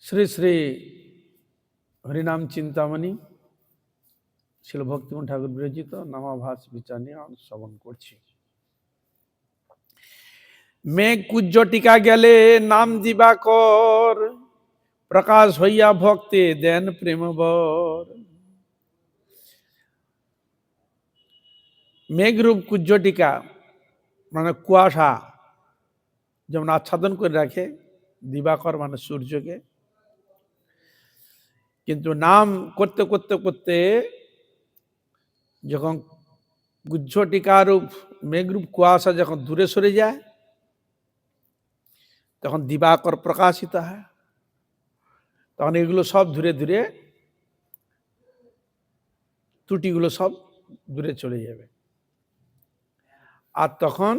শ্রী শ্রী হরিনাম চিন্তামণি শিল ভক্তিমোহন ঠাকুর বিরচিত নামাভাস বিচার নিয়ে শ্রবণ করছি। মেঘ কুজ্জ টিকা গেলে নাম দিবাকর, প্রকাশ হইয়া ভক্তে দেন প্রেমবর। মেঘরূপ কুজ্জ টিকা মানে কুয়াশা যেমন আচ্ছাদন করে রাখে, দিবাকর মানে সূর্যকে, কিন্তু নাম করতে করতে করতে যখন গুজ্জ টিকারূপ মেঘরূপ কুয়াশা যখন দূরে সরে যায় তখন দিবাকর প্রকাশিত হয়, তখন এগুলো সব ধীরে ধীরে ত্রুটিগুলো সব দূরে চলে যাবে। আর তখন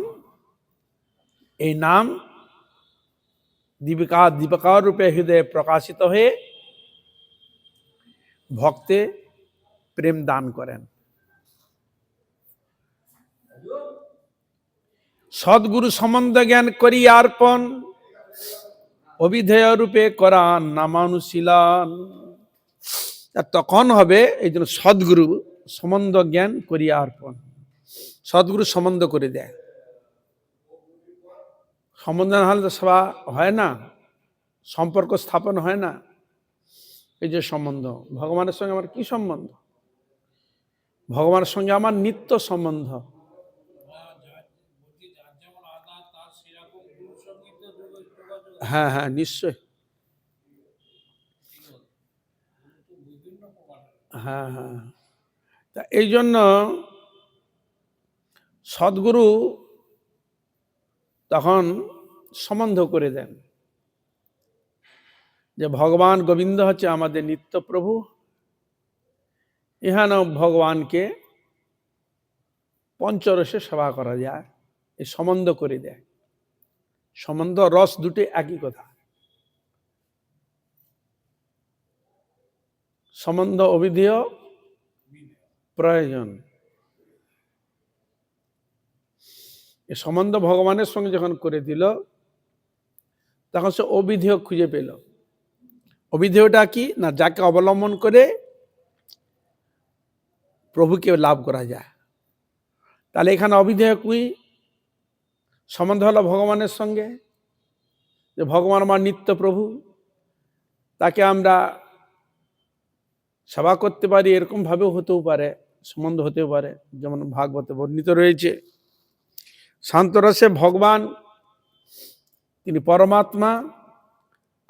এই নাম দীপিকার রূপে হৃদয়ে প্রকাশিত হয়ে ভক্তে প্রেম দান করেন। সদ্গুরু সম্বন্ধ জ্ঞান করি অর্পণ, অবিধেয় রূপে করান নামানুশীলন। তখন হবে এই জন্য সদ্গুরু সম্বন্ধ জ্ঞান করিয়া অর্পণ, সদ্গুরু সম্বন্ধ করে দেয়। সম্বন্ধ না হলে তো সভা হয় না, সম্পর্ক স্থাপন হয় না। এই যে সম্বন্ধ, ভগবানের সঙ্গে আমার কি সম্বন্ধ? ভগবানের সঙ্গে আমার নিত্য সম্বন্ধ। হ্যাঁ হ্যাঁ নিশ্চয়, হ্যাঁ হ্যাঁ। তা এই জন্য সদ্গুরু তখন সম্বন্ধ করে দেন যে ভগবান গোবিন্দ হচ্ছে আমাদের নিত্য প্রভু, এখানে ভগবানকে পঞ্চরসে সেবা করা যায়, এই সম্বন্ধ করে দেয়। সম্বন্ধ রস দুটি একই কথা, সম্বন্ধ অবিধেয় প্রয়োজন। এই সম্বন্ধ ভগবানের সঙ্গে যখন করে দিল তখন সে অবিধেয় খুঁজে পেল। অবিধেয়টা কি না, যাকে অবলম্বন করে প্রভুকে লাভ করা যায়। তাহলে এখানে অবিধেয় কি সম্বন্ধ হলো ভগবানের সঙ্গে, যে ভগবান আমার নিত্য প্রভু, তাকে আমরা সেবা করতে পারি, এরকম ভাবেও হতেও পারে, সম্বন্ধ হতেও পারে। যেমন ভাগবতে বর্ণিত রয়েছে, শান্তরসে ভগবান তিনি পরমাত্মা,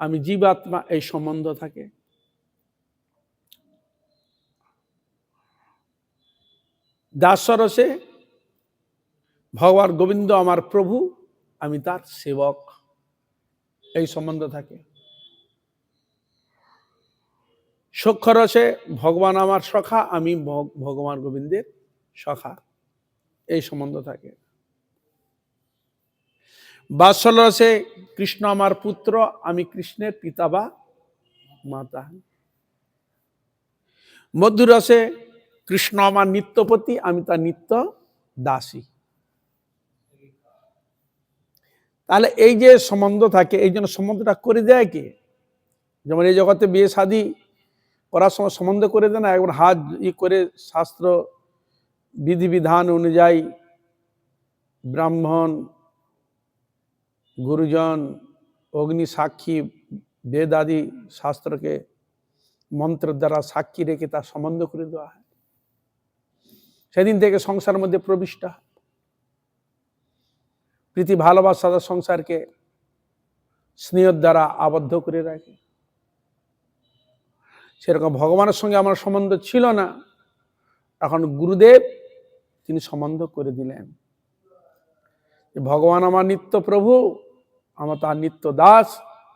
আমি জীবাত্মা, এই সম্বন্ধ থাকে। দাসরসে ভগবান গোবিন্দ আমার প্রভু, আমি তার সেবক, এই সম্বন্ধ থাকে। সখ্যরসে ভগবান আমার সখা, আমি ভগবান গোবিন্দের সখা, এই সম্বন্ধ থাকে। বাৎসল্যরসে কৃষ্ণ আমার পুত্র, আমি কৃষ্ণের পিতা বা মাতা। মধুরসে কৃষ্ণ আমার নিত্যপতি, আমি তার নিত্য দাসী। তাহলে এই যে সম্বন্ধ থাকে, এই জন্য সম্বন্ধটা করে দেয় কে? যেমন এই জগতে বিয়ে শাদী করার সময় সম্বন্ধ করে দেয় না, একবার হাত করে শাস্ত্র বিধিবিধান অনুযায়ী ব্রাহ্মণ, গুরুজন, অগ্নি সাক্ষী, বেদ আদি শাস্ত্রকে মন্ত্রের দ্বারা সাক্ষী রেখে তার সম্বন্ধ করে দেওয়া হয়। সেদিন থেকে সংসারের মধ্যে প্রবিষ্ট হয়। প্রীতি ভালোবাসা সংসারকে স্নেহের দ্বারা আবদ্ধ করে রাখে। সেরকম ভগবানের সঙ্গে আমার সম্বন্ধ ছিল না, এখন গুরুদেব তিনি সম্বন্ধ করে দিলেন। ভগবান আমার নিত্য প্রভু, আমার তার নিত্য দাস।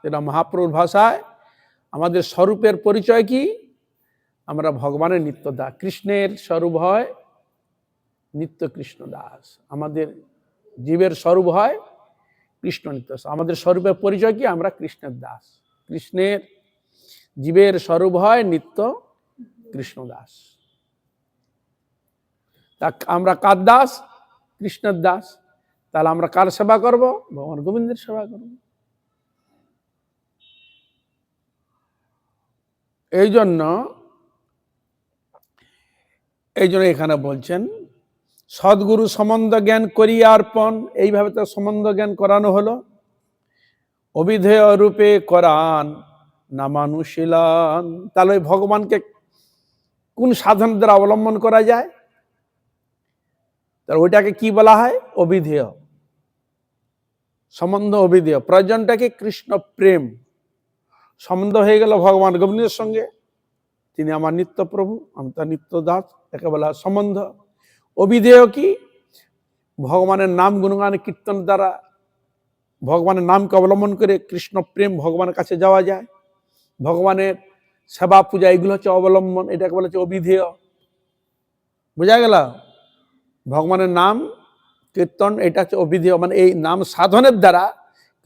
এটা মহাপ্রভুর ভাষায় আমাদের স্বরূপের পরিচয় কি? আমরা ভগবানের নিত্য দাস। কৃষ্ণের স্বরূপ হয় নিত্য কৃষ্ণ দাস, আমাদের জীবের স্বরূপ হয় কৃষ্ণ নিত্য দাস। আমাদের স্বরূপের পরিচয় কি? আমরা কৃষ্ণের দাস। কৃষ্ণের জীবের স্বরূপ হয় নিত্য কৃষ্ণ দাস। তা আমরা কার দাস? কৃষ্ণের দাস। তাহলে আমরা কার সেবা করব? ভগবান গোবিন্দের সেবা করব। এই জন্য এখানে বলছেন সদ্গুরু সম্বন্ধ জ্ঞান করিয়া অর্পণ। এইভাবে তো সম্বন্ধ জ্ঞান করানো হলো। অবিধেয় রূপে করান নামানুশীলন। তাহলে ওই ভগবানকে কোন সাধন দ্বারা অবলম্বন করা যায়? তাহলে ওইটাকে কি বলা হয়? অবিধেয় সম্বন্ধ। অবিধেয় প্রয়োজনটা কি? কৃষ্ণ প্রেম। সম্বন্ধ হয়ে গেল ভগবান গোবিন্দের সঙ্গে, তিনি আমার নিত্য প্রভু, আমি তার নিত্য দাস, একে বলা সম্বন্ধ। অবিধেয় কি? ভগবানের নাম গুণগান কীর্তন দ্বারা ভগবানের নামকে অবলম্বন করে কৃষ্ণ প্রেম ভগবানের কাছে যাওয়া যায়। ভগবানের সেবা পূজা এগুলো হচ্ছে অবলম্বন, এটাকে বলা হচ্ছে অবিধেয়। বোঝা গেল? ভগবানের নাম কীর্তন এটা হচ্ছে অবিধেয়, মানে এই নাম সাধনের দ্বারা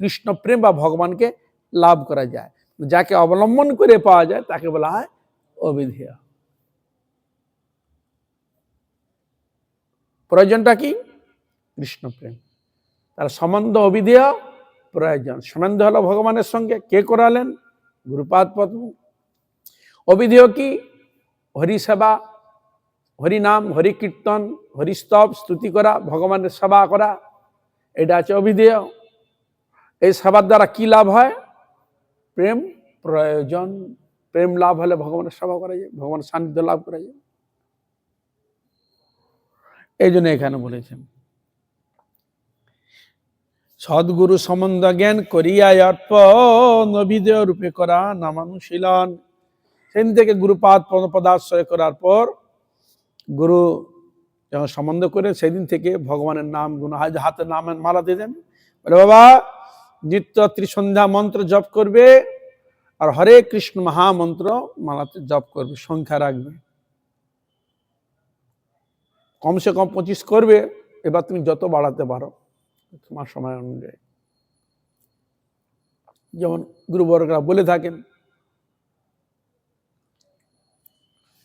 কৃষ্ণ প্রেম বা ভগবানকে লাভ করা যায়। যাকে অবলম্বন করে পাওয়া যায় তাকে বলা হয় অবিধেয়। প্রয়োজনটা কি? কৃষ্ণ প্রেম। তার সম্বন্ধ অবিধেয় প্রয়োজন। সম্বন্ধ হলো ভগবানের সঙ্গে। কে করালেন? গুরুপাদ পদ্ম। অবিধেয় কি? হরি সেবা, হরি নাম, হরি কীর্তন, হরি স্তব স্তুতি করা, ভগবানের সেবা করা, এটা আছে অবিধেয়। এই সেবার দ্বারা কি লাভ হয়? প্রেম প্রয়োজন। প্রেম লাভ হলে ভগবানের সেবা করা যায়, ভগবানের সান্নিধ্য লাভ করা যায়। এই জন্য এখানে বলেছেন সদ্গুরু সম্বন্ধ জ্ঞান করিয়া অর্পণ অবিধেয় রূপে করা নামানুশীলন। সেদিন থেকে গুরুপাদ পদাশ্রয় করার পর গুরু যখন সম্বন্ধ করে সেদিন থেকে ভগবানের নাম গুণ হাতে নামের মালা দিয়ে দেন। বলে বাবা নিত্য ত্রিসন্ধ্যা মন্ত্র জপ করবে আর হরে কৃষ্ণ মহামন্ত্র মালাতে জপ করবে, সংখ্যা রাখবে, কমসে কম 25 করবে। এবার তুমি যত বাড়াতে পারো তোমার সময় অনুযায়ী, যেমন গুরুবর্গরা বলে থাকেন।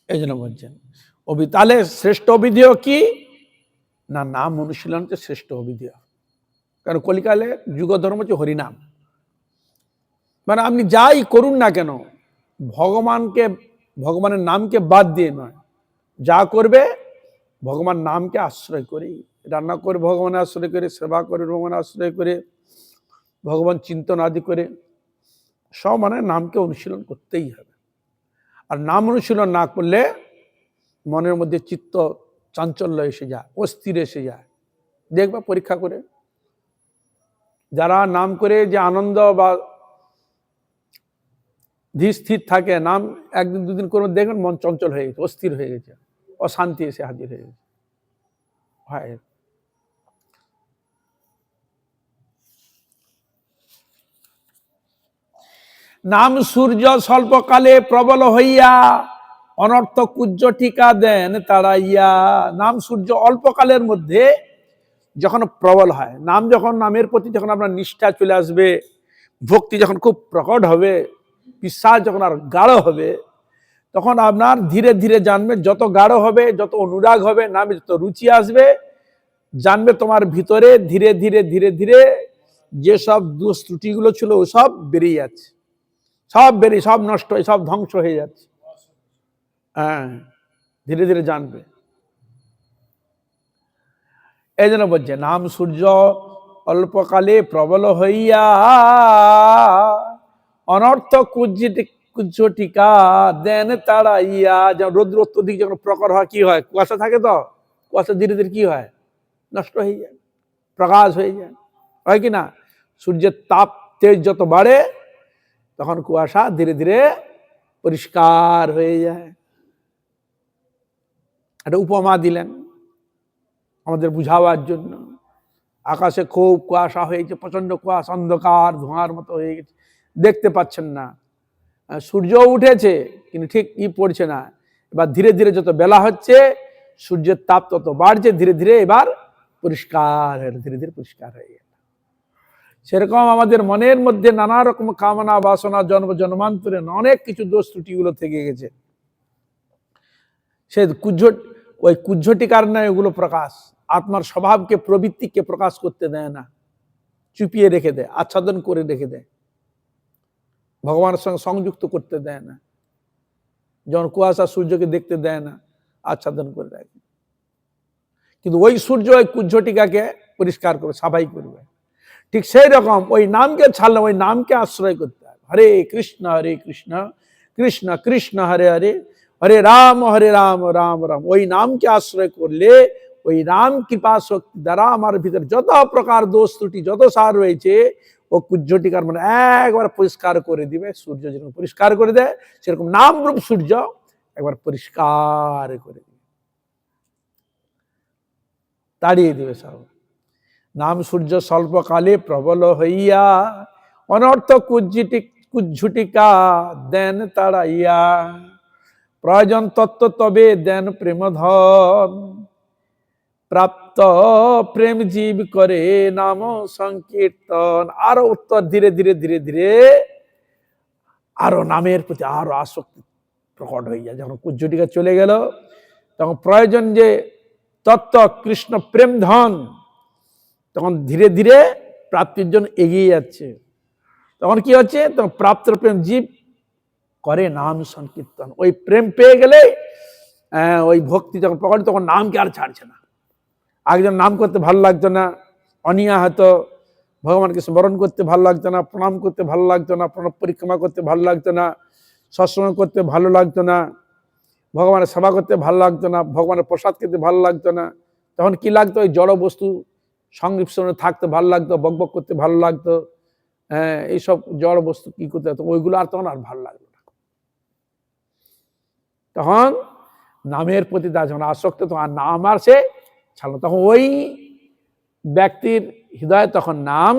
এই জন্য বলছেন তাহলে শ্রেষ্ঠ অবিধেয় কি না? নাম অনুশীলন হচ্ছে শ্রেষ্ঠ অবিধেয়। কারণ কলিকালে যুগ ধর্ম হচ্ছে হরিনাম। মানে আপনি যাই করুন না কেন ভগবানের নামকে বাদ দিয়ে নয়, যা করবে ভগবান নামকে আশ্রয় করে, রান্না করে ভগবানের আশ্রয় করে, সেবা করে ভগবানের আশ্রয় করে, ভগবান চিন্তন আদি করে, সব মানে নামকে অনুশীলন করতেই হবে। আর নাম অনুশীলন না করলে মনের মধ্যে চিত্ত চাঞ্চল্য এসে যায়, অস্থির এসে যায়। দেখবা পরীক্ষা করে, যারা নাম করে যে আনন্দ বা ধীর স্থির থাকে, নাম একদিন দুদিন করে দেখবেন মন চঞ্চল হয়ে গেছে, অস্থির হয়ে গেছে, অশান্তি এসে হাজির হয়ে গেছে। হয় নাম সূর্য স্বল্পকালে প্রবল হইয়া অনর্থ কুজ্জ টিকা দেন তাড়াইয়া। নাম সূর্য অল্পকালের মধ্যে যখন প্রবল হয়, নামের প্রতি যখন আপনার নিষ্ঠা চলে আসবে, ভক্তি যখন খুব প্রকট হবে, বিশ্বাস যখন আর গাঢ় হবে, তখন আপনার ধীরে ধীরে জানবে, যত গাঢ় হবে, যত অনুরাগ হবে, নামে যত রুচি আসবে, জানবে তোমার ভিতরে ধীরে ধীরে ধীরে ধীরে যেসব দোষ ত্রুটিগুলো ছিল সব বেরিয়ে যাচ্ছে, সব নষ্ট হয়ে, সব ধ্বংস হয়ে যাচ্ছে। হ্যাঁ, ধীরে ধীরে জানবে। এই জন্য বলছে নাম সূর্য অল্পকালে প্রবল হইয়া অনর্থ কুজ্জ টিকা দেন তাড়াইয়া। যেমন রৌদ্র অত্যধিক যখন প্রখর হয় কি হয়? কুয়াশা থাকে, তো কুয়াশা ধীরে ধীরে কি হয়? নষ্ট হয়ে যায়, প্রকাশ হয়ে যায়, হয় কি না? সূর্যের তাপ তেজ যত বাড়ে তখন কুয়াশা ধীরে ধীরে পরিষ্কার হয়ে যায়। একটা উপমা দিলেন আমাদের বুঝাবার জন্য। আকাশে খুব কুয়াশা হয়েছে, প্রচন্ড কুয়াশা, অন্ধকার ধোঁয়ার মতো হয়ে গেছে, দেখতে পাচ্ছেন না। সূর্য উঠেছে কিন্তু ঠিক পড়ছে না, এবার ধীরে ধীরে যত বেলা হচ্ছে সূর্যের তাপ তত বাড়ছে, ধীরে ধীরে এবার পরিষ্কার হয়ে ধীরে ধীরে পরিষ্কার হয়ে গেল। সেরকম আমাদের মনের মধ্যে নানা রকম কামনা বাসনা জন্ম জন্মান্তরে অনেক কিছু দোষ ত্রুটিগুলো থেকে গেছে, সে ওই কুজ্ঝটিকার নয় ওগুলো প্রকাশ, আত্মার স্বভাবকে প্রবৃত্তিকে প্রকাশ করতে দেয় না, চুপিয়ে রেখে দেয়, আচ্ছাদন করে রেখে দেয়, ভগবানের সঙ্গে সংযুক্ত করতে দেয় না। যখন কুয়াশা সূর্যকে দেখতে দেয় না, আচ্ছাদন করে রাখে। কিন্তু ওই সূর্য ওই কুজ্ঝটিকাকে পরিষ্কার করবে, সাফাই করবে। ঠিক সেই রকম ওই নামকে ছাড়লে ওই নামকে আশ্রয় করতে হবে। হরে কৃষ্ণ কৃষ্ণ কৃষ্ণ হরে হরে, হরে রাম রাম রাম। ওই নামকে আশ্রয় করলে ওই রাম কৃপা শক্তি দ্বারা আমার ভিতরে যত প্রকার দোষ ত্রুটি যত সার রয়েছে ও কুজ্ঝটিকার মানে একবার পরিষ্কার করে দিবে। সূর্য যেরকম পরিষ্কার করে দেয় সেরকম নাম রূপ সূর্য একবার পরিষ্কার করে দিবে, তাড়িয়ে দিবে সব। নাম সূর্য স্বল্পকালে প্রবল হইয়া অনর্থ কুজ্ঝটিকা দেন তাড়াইয়া, প্রয়োজন তত্ত্ব তবে দেন প্রেমধন, প্রাপ্ত প্রেম জীব করে নাম সংকীর্তন। আরো উত্তর ধীরে ধীরে ধীরে ধীরে আরো নামের প্রতি আরো আসক্তি প্রকট হয়ে যায়। যখন কুজ্ঝটিকা চলে গেল তখন প্রয়োজন যে তত্ত্ব কৃষ্ণ প্রেম ধন, তখন ধীরে ধীরে প্রাপ্তির জন্য এগিয়ে যাচ্ছে। তখন কি হচ্ছে, তখন প্রাপ্ত প্রেম জীব করে নাম সংকীর্তন। ওই প্রেম পেয়ে গেলে ওই ভক্তি যখন প্রকট তখন নামকে আর ছাড়ছে না। একজন নাম করতে ভালো লাগতো না, অনিয়া হয়তো ভগবানকে স্মরণ করতে ভালো লাগতো না, প্রণাম করতে ভালো লাগতো না, প্রণব পরিক্রমা করতে ভালো লাগতো না, সৎসঙ্গ করতে ভালো লাগতো না, ভগবানের সেবা করতে ভালো লাগতো না, ভগবানের প্রসাদ খেতে ভালো লাগতো না। তখন কি লাগতো, ওই জড় বস্তু সংমিশ্রণে থাকতে ভালো লাগতো, বকবক করতে ভালো লাগতো, এইসব জড় বস্তু কি করতে হতো, ওইগুলো আর তখন আর ভালো লাগলো না। তখন নামের প্রতি তার যখন আসক্ত, তখন আর নাম আর সে ছাড়লো। তখন ওই ব্যক্তির হৃদয়ে তখন নাম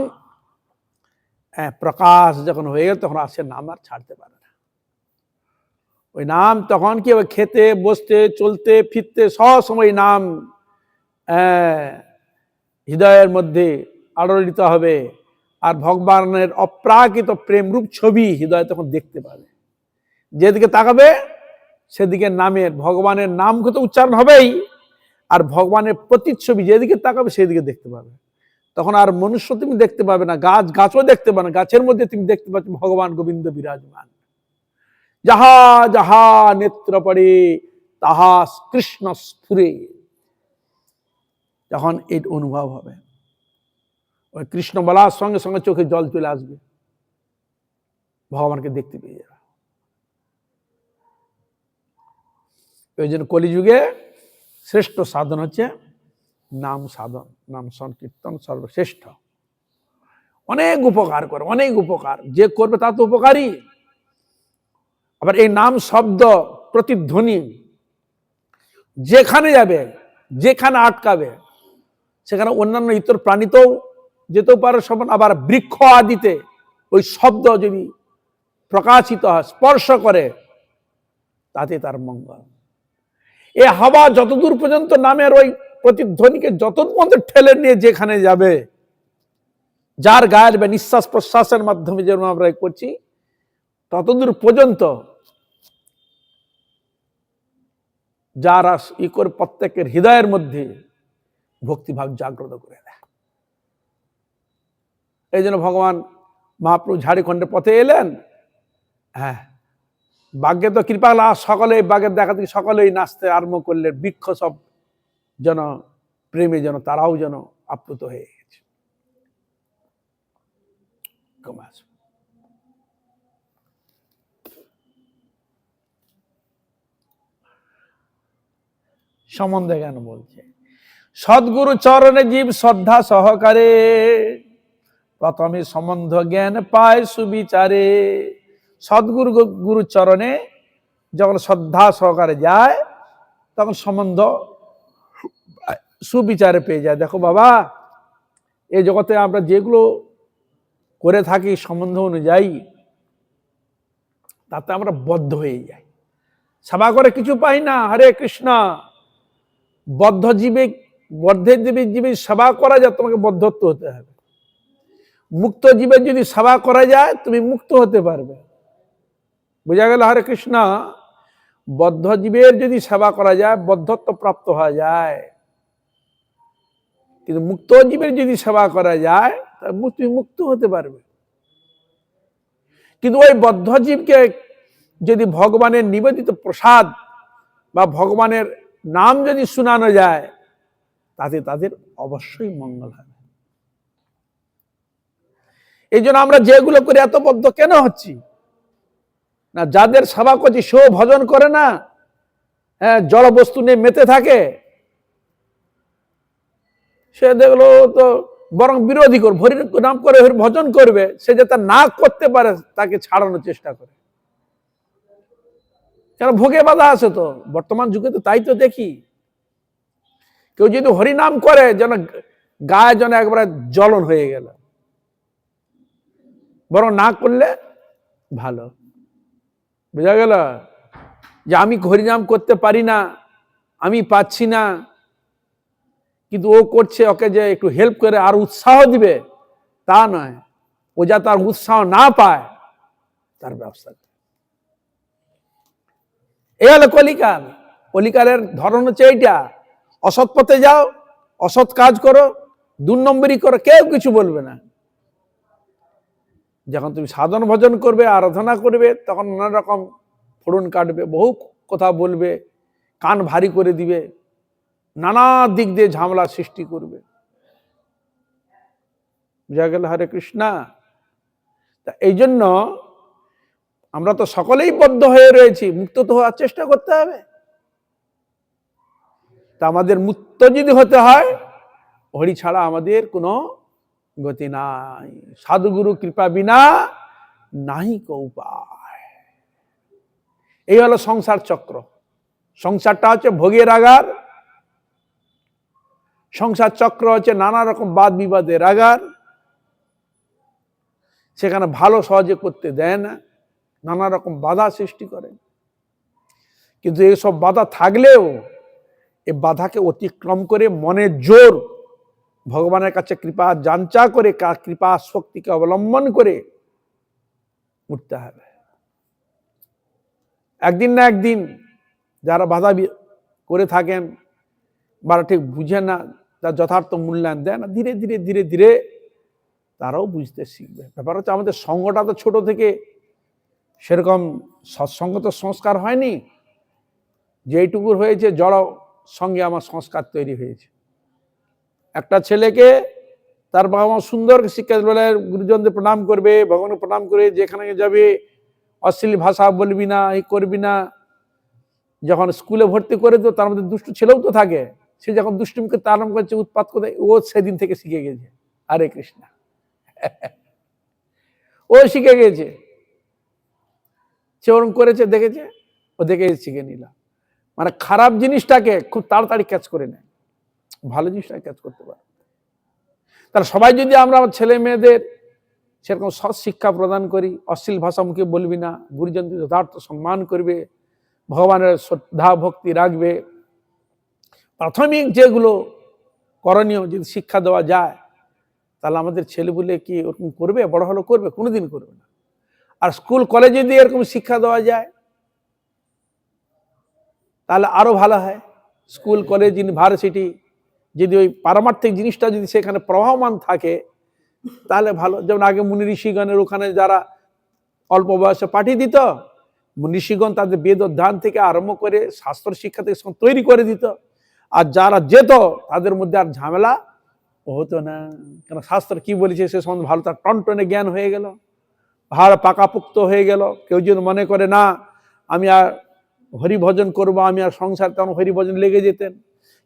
প্রকাশ যখন হয়ে গেল তখন আর সে নাম আর ছাড়তে পারে না। ওই নাম তখন কি হবে, খেতে বসতে চলতে ফিরতে সব সময় নাম হৃদয়ের মধ্যে আলোড়িত হবে। আর ভগবানের অপ্রাকৃত প্রেমরূপ ছবি হৃদয়ে তখন দেখতে পাবে। যেদিকে তাকাবে সেদিকে নামের ভগবানের নাম তো উচ্চারণ হবেই, আর ভগবানের প্রতিচ্ছবি যেদিকে তাকাবে সেদিকে দেখতে পাবে। তখন আর মনুষ্য তুমি দেখতে পাবে না, গাছও দেখতে পাবে না, গাছের মধ্যে তুমি দেখতে পাচ্ছ ভগবান গোবিন্দ বিরাজমান। যাহা যাহা নেত্র পড়ে তাহা কৃষ্ণ স্ফুরে। যখন এই অনুভব হবে, ওই কৃষ্ণ বলার সঙ্গে সঙ্গে চোখে জল চলে আসবে, ভগবানকে দেখতে পেয়ে যাবে। ওই জন্য কলিযুগে শ্রেষ্ঠ সাধন হচ্ছে নাম সাধন, নাম সংকীর্তন সর্বশ্রেষ্ঠ। অনেক উপকার করে, অনেক উপকার, যে করবে তা তো উপকারী। আবার এই নাম শব্দ প্রতিধ্বনি যেখানে যাবে, যেখানে আটকাবে, সেখানে অন্যান্য ইতর প্রাণীতেও যেতেও পারে সমান। আবার বৃক্ষ আদিতে ওই শব্দ যদি প্রকাশিত হয়, স্পর্শ করে, তাতে তার মঙ্গল। এ হাওয়া যতদূর পর্যন্ত নামের ওই প্রতিধ্বনিকে যতদূর পর্যন্ত ঠেলে নিয়ে যেখানে যাবে, যার গায়ের বা নিঃশ্বাস প্রশ্বাসের মাধ্যমে যেরকম আমরা করছি, ততদূর পর্যন্ত যারা ই করে প্রত্যেকের হৃদয়ের মধ্যে ভক্তিভাব জাগ্রত করে দেয়। এই জন্য ভগবান মহাপ্রভু ঝাড়খণ্ডের পথে এলেন, বাগ্যে তো কৃপা সকলে বাগ্যের দেখা থেকে সকলেই নাচতে আরম্ভ করলেন। বৃক্ষ সব যেন প্রেমে যেন তারাও যেন আপ্লুত হয়ে গেছে। সম্বন্ধে জ্ঞান বলছে, সদ্গুরু চরণে জীব শ্রদ্ধা সহকারে প্রথমে সম্বন্ধ জ্ঞান পায় সুবিচারে। সদ্গুরু চরণে যখন শ্রদ্ধা সহকারে যায় তখন সম্বন্ধ সুবিচারে পেয়ে যায়। দেখো বাবা, এই জগতে আমরা যেগুলো করে থাকি সম্বন্ধ অনুযায়ী, তাতে আমরা বদ্ধ হয়ে যাই। সেবা করে কিছু পাই না। হরে কৃষ্ণ। বদ্ধের জীবে সেবা করা যায়, তোমাকে বদ্ধত্ব হতে হবে। মুক্ত জীবের যদি সেবা করা যায়, তুমি মুক্ত হতে পারবে। বুঝা গেল? হরে কৃষ্ণ। বদ্ধ জীবের যদি সেবা করা যায়, বদ্ধত্ব প্রাপ্ত হওয়া যায়। কিন্তু মুক্ত জীবের যদি সেবা করা যায়, তাহলে তুমি মুক্ত হতে পারবে। কিন্তু ওই বদ্ধ জীবকে যদি ভগবানের নিবেদিত প্রসাদ বা ভগবানের নাম যদি শোনানো যায়, তাতে তাদের অবশ্যই মঙ্গল হবে। এই জন্য আমরা যেগুলো করে এত বদ্ধ কেন হচ্ছি না? যাদের সেবা করছি সেও ভজন করে না, হ্যাঁ, জড় বস্তু নিয়ে মেতে থাকে, সে দেখলো তো বরং বিরোধী করবে, হরির নাম করে হরি ভজন করবে, সে যাতে না করতে পারে তাকে ছাড়ানোর চেষ্টা করে। কেন? ভোগে বাধা আছে তো, বর্তমান যুগে তো তাই তো দেখি। কেউ যদি হরিনাম করে, যেন গায়ে যেন একবারে জ্বলন হয়ে গেল, বরং না করলে ভালো। বুঝা গেল? যে আমি হরিনাম করতে পারি না, আমি পাচ্ছি না, কিন্তু ও করছে, ওকে যে একটু হেল্প করে আর উৎসাহ দিবে তা নয়, ও যাতে আর উৎসাহ না পায় তার ব্যবস্থা। এই হলো কলিকাল। কলিকালের ধরন হচ্ছে এইটা। অসৎ পথে যাও, অসৎ কাজ করো, 2 নম্বরই করো, কেউ কিছু বলবে না। যখন তুমি সাধন ভজন করবে, আরাধনা করবে, তখন নানা রকম ফোড়ন কাটবে, বহু কথা বলবে, কান ভারী করে দিবে, নানা দিক দিয়ে ঝামেলা সৃষ্টি করবে। বুঝা গেল? হরে কৃষ্ণ। তা এই জন্য আমরা তো সকলেই বদ্ধ হয়ে রয়েছি, মুক্ত তো হওয়ার চেষ্টা করতে হবে। তা আমাদের মুক্ত যদি হতে হয়, হরি ছাড়া আমাদের কোনো গতি নাই। সাধুগুরু কৃপা বিনা নাহি কো উপায়। এই হলো সংসার চক্র। সংসারটা হচ্ছে ভোগের আগার, সংসার চক্র হচ্ছে নানা রকম বাদ বিবাদের আগার। সেখানে ভালো সহজে করতে দেয় না, নানা রকম বাধা সৃষ্টি করে। কিন্তু এইসব বাধা থাকলেও এই বাধাকে অতিক্রম করে মনের জোর, ভগবানের কাছে কৃপা যাঞ্চা করে, কৃপা শক্তিকে অবলম্বন করে উঠতে হবে। একদিন না একদিন যারা বাধা করে থাকেন বা ঠিক বুঝে না, তার যথার্থ মূল্যায়ন দেয় না, ধীরে ধীরে ধীরে ধীরে তারাও বুঝতে শিখবে। ব্যাপার হচ্ছে আমাদের সঙ্গটা তো ছোট থেকে সেরকম সৎসঙ্গ তো সংস্কার হয়নি, যেইটুকুর হয়েছে জড় সঙ্গে আমার সংস্কার তৈরি হয়েছে। একটা ছেলেকে তার বাবা মা সুন্দর শিক্ষা দিলে, গুরুজনদের প্রণাম করবে, ভগবানকে প্রণাম করে যেখানে যাবে অশ্লীল ভাষা বলবি না, এই করবি না। যখন স্কুলে ভর্তি করে তো তার মধ্যে দুষ্টু ছেলেও তো থাকে, সে যখন দুষ্টুমিকে আরম্ভ করছে, উৎপাত করে, ও সেদিন থেকে শিখে গেছে। হরে কৃষ্ণ। ও শিখে গেছে, সে ওরকম করেছে, দেখেছে, ও দেখে শিখে নিল। মানে খারাপ জিনিসটাকে খুব তাড়াতাড়ি ক্যাচ করে নেয়, ভালো জিনিসটাকে ক্যাচ করতে পারে। তাহলে সবাই যদি আমরা ছেলে মেয়েদের সেরকম সৎ শিক্ষা প্রদান করি, অশ্লীল ভাষা মুখে বলবি না, গুরুজনদের যথার্থ সম্মান করবে, ভগবানের শ্রদ্ধা ভক্তি রাখবে, প্রাথমিক যেগুলো করণীয় যদি শিক্ষা দেওয়া যায়, তাহলে আমাদের ছেলেপুলে কি ওরকম করবে? বড় হলো করবে? কোনোদিন করবে না। আর স্কুল কলেজে যদি এরকম শিক্ষা দেওয়া যায় তাহলে আরো ভালো হয়। স্কুল কলেজ ইউনিভার্সিটি যদি ওই পারমার্থিক জিনিসটা যদি সেখানে প্রবাহমান থাকে তাহলে ভালো। যেমন আগে মুনি ঋষিগণের ওখানে যারা অল্প বয়সে পাঠিয়ে দিত, মুনি ঋষিগণ তাদের বেদ অধ্যয়ন থেকে আরম্ভ করে শাস্ত্র শিক্ষা থেকে তৈরি করে দিত, আর যারা যেত তাদের মধ্যে আর ঝামেলা হতো না। কেন? শাস্ত্র কি বলেছে সে সম্বন্ধে ভালো তার টনটনে জ্ঞান হয়ে গেল, ভালো পাকাপুক্ত হয়ে গেল। কেউ যদি মনে করে না আমি আর হরিভজন করবো, আমি আর সংসার, তখন হরিভজন লেগে যেতেন।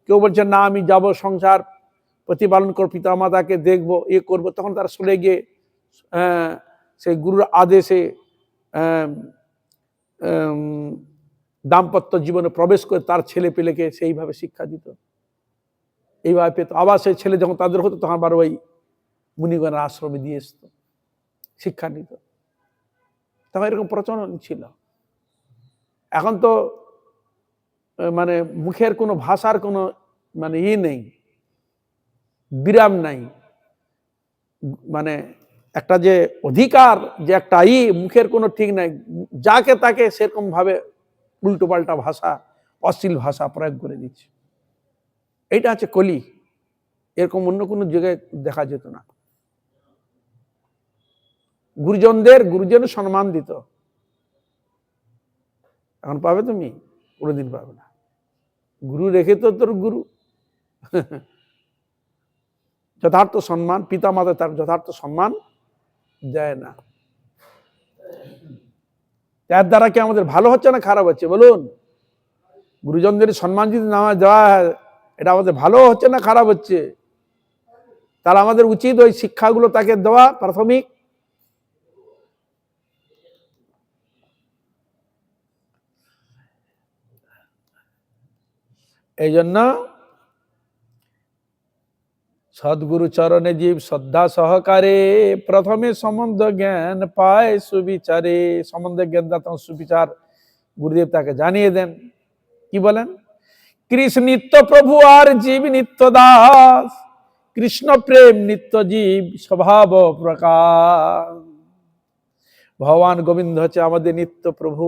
কেউ বলছে না আমি যাব সংসার প্রতিপালন করবো, পিতা মাতাকে দেখবো, এ করবো, তখন তারা চলে গিয়ে সেই গুরুর আদেশে দাম্পত্য জীবনে প্রবেশ করে তার ছেলে পেলেকে সেইভাবে শিক্ষা দিত, এইভাবে পেত। আবার সেই ছেলে যখন তাদের হতো তখন আবার ওই মুনিগণের আশ্রমে দিয়ে আসত, শিক্ষা নিত। তখন এরকম প্রচলন ছিল। এখন তো মানে মুখের কোনো ভাষার কোনো মানে নেই, বিরাম নাই, মানে একটা যে অধিকার, যে একটা মুখের কোনো ঠিক নাই, যাকে তাকে সেরকম ভাবে উল্টো পাল্টা ভাষা, অশ্লীল ভাষা প্রয়োগ করে দিচ্ছে। এইটা হচ্ছে কলি। এরকম অন্য কোনো জায়গায় দেখা যেত না। গুরুজন সম্মান দিত, এখন পাবে তুমি? কোনোদিন পাবে না। গুরু রেখে তো তোর গুরু যথার্থ সম্মান, পিতা মাতা তার যথার্থ সম্মান দেয় না। তার দ্বারা কি আমাদের ভালো হচ্ছে না খারাপ হচ্ছে বলুন? গুরুজনদের সম্মান যদি না দেওয়া হয়, এটা আমাদের ভালো হচ্ছে না খারাপ হচ্ছে? তাহলে আমাদের উচিত ওই শিক্ষাগুলো তাকে দেওয়া প্রাথমিক। এই জন্য সদ্গুরু চরণে জীব শ্রদ্ধা সহকারে প্রথমে সম্বন্ধ জ্ঞান পায় সুবিচারে। সম্বন্ধে জ্ঞান দাতা সুবিচার গুরুদেব তাকে জানিয়ে দেন। কি বলেন? কৃষ্ণ নিত্য প্রভু আর জীব নিত্য দাস, কৃষ্ণ প্রেম নিত্য জীব স্বভাব প্রকাশ। ভগবান গোবিন্দ হচ্ছে আমাদের নিত্য প্রভু,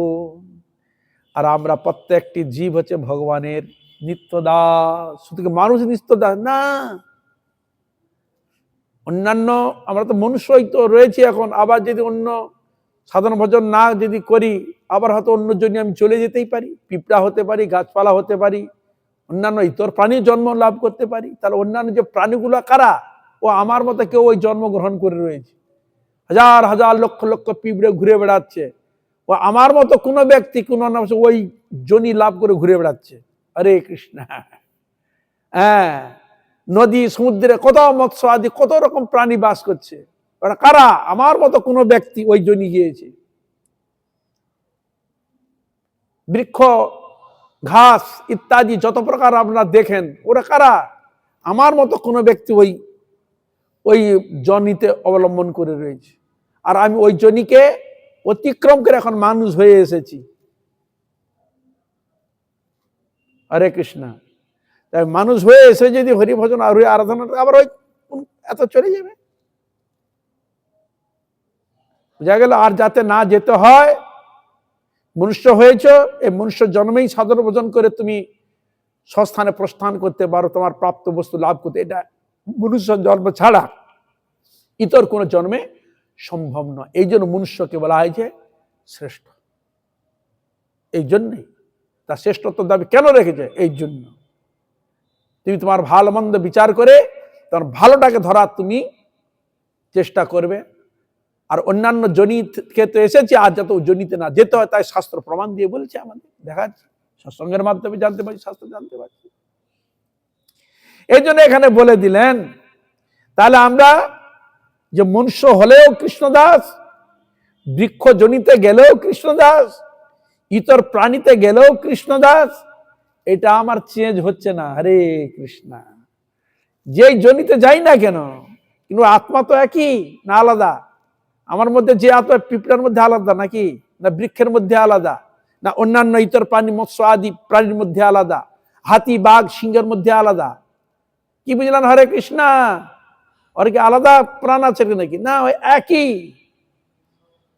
আর আমরা প্রত্যেকটি জীব হচ্ছে ভগবানের নিত্য দাস। শুধু মানুষ নিত্য দাস না, অন্যান্য আমরা তো মনুষ্যই তো রয়েছি এখন। আবার যদি অন্য সাধন ভজন না যদি করি, আবার হয়তো অন্য জন্য আমি চলে যেতেই পারি, পিঁপড়া হতে পারি, গাছপালা হতে পারি, অন্যান্য ইতর প্রাণীর জন্ম লাভ করতে পারি। তাহলে অন্যান্য যে প্রাণীগুলো কারা? ও আমার মতো কেউ ওই জন্ম গ্রহণ করে রয়েছে, হাজার হাজার লক্ষ লক্ষ পিঁপড়ে ঘুরে বেড়াচ্ছে, ও আমার মতো কোনো ব্যক্তি কোনো ওই জনি লাভ করে ঘুরে বেড়াচ্ছে। হরে কৃষ্ণ। হ্যাঁ, নদী সমুদ্রে কত মৎস্য আদি কত রকম প্রাণী বাস করছে, ওরা কারা? আমার মতো কোনো ব্যক্তি ওই জনি গিয়েছে। বৃক্ষ, ঘাস ইত্যাদি যত প্রকার আপনারা দেখেন, ওরা কারা? আমার মতো কোনো ব্যক্তি ওই ওই জনিতে অবলম্বন করে রয়েছে। আর আমি ওই জনিকে অতিক্রম করে এখন মানুষ হয়ে এসেছি। হরে কৃষ্ণ। তাই মানুষ হয়ে এসে যদি হরিভজন আর আরাধনা, আবার ওই এত চলে যাবে। বুঝা গেল? আর যাতে না যেতে হয়, মনুষ্য হয়েছ, এই মনুষ্য জন্মেই সাধন ভজন করে তুমি স্বস্থানে প্রস্থান করতে পারো, তোমার প্রাপ্ত বস্তু লাভ করতে। এটা মনুষ্য জন্ম ছাড়া ইতর কোন জন্মে সম্ভব নয়। এই জন্য মনুষ্যকে বলা হয়েছে শ্রেষ্ঠ। এই জন্যই তার শ্রেষ্ঠত্ব দাবি কেন রেখেছে? এই জন্য তুমি তোমার ভালো মন্দ বিচার করে তোমার ভালোটাকে ধরার তুমি চেষ্টা করবে। আর অন্যান্য জনিকে তো এসেছে, আর যত জনিতে না যেতে হয়, তাই শাস্ত্র প্রমাণ দিয়ে বলছে, আমাদের দেখাচ্ছে, সৎসঙ্গের মাধ্যমে জানতে পারছি, শাস্ত্র জানতে পারছি। এই জন্য এখানে বলে দিলেন, তাহলে আমরা যে মনুষ্য হলেও কৃষ্ণদাস, বৃক্ষ জনিতে গেলেও কৃষ্ণদাস, ইতর প্রাণীতে গেলেও কৃষ্ণদাস, এটা আমার চেঞ্জ হচ্ছে না। হরে কৃষ্ণ। যেই জনিতে যাই না কেন, কিন্তু আত্মা তো একই না আলাদা? আমার মধ্যে যে আত্মা পিঁপড়ার মধ্যে আলাদা নাকি? না বৃক্ষের মধ্যে আলাদা? না অন্যান্য ইতর প্রাণী মৎস্য আদি প্রাণীর মধ্যে আলাদা? হাতি বাঘ সিংহের মধ্যে আলাদা? কি বুঝলেন? হরে কৃষ্ণ। ওর কি আলাদা প্রাণ আছে নাকি? না, ওই একই।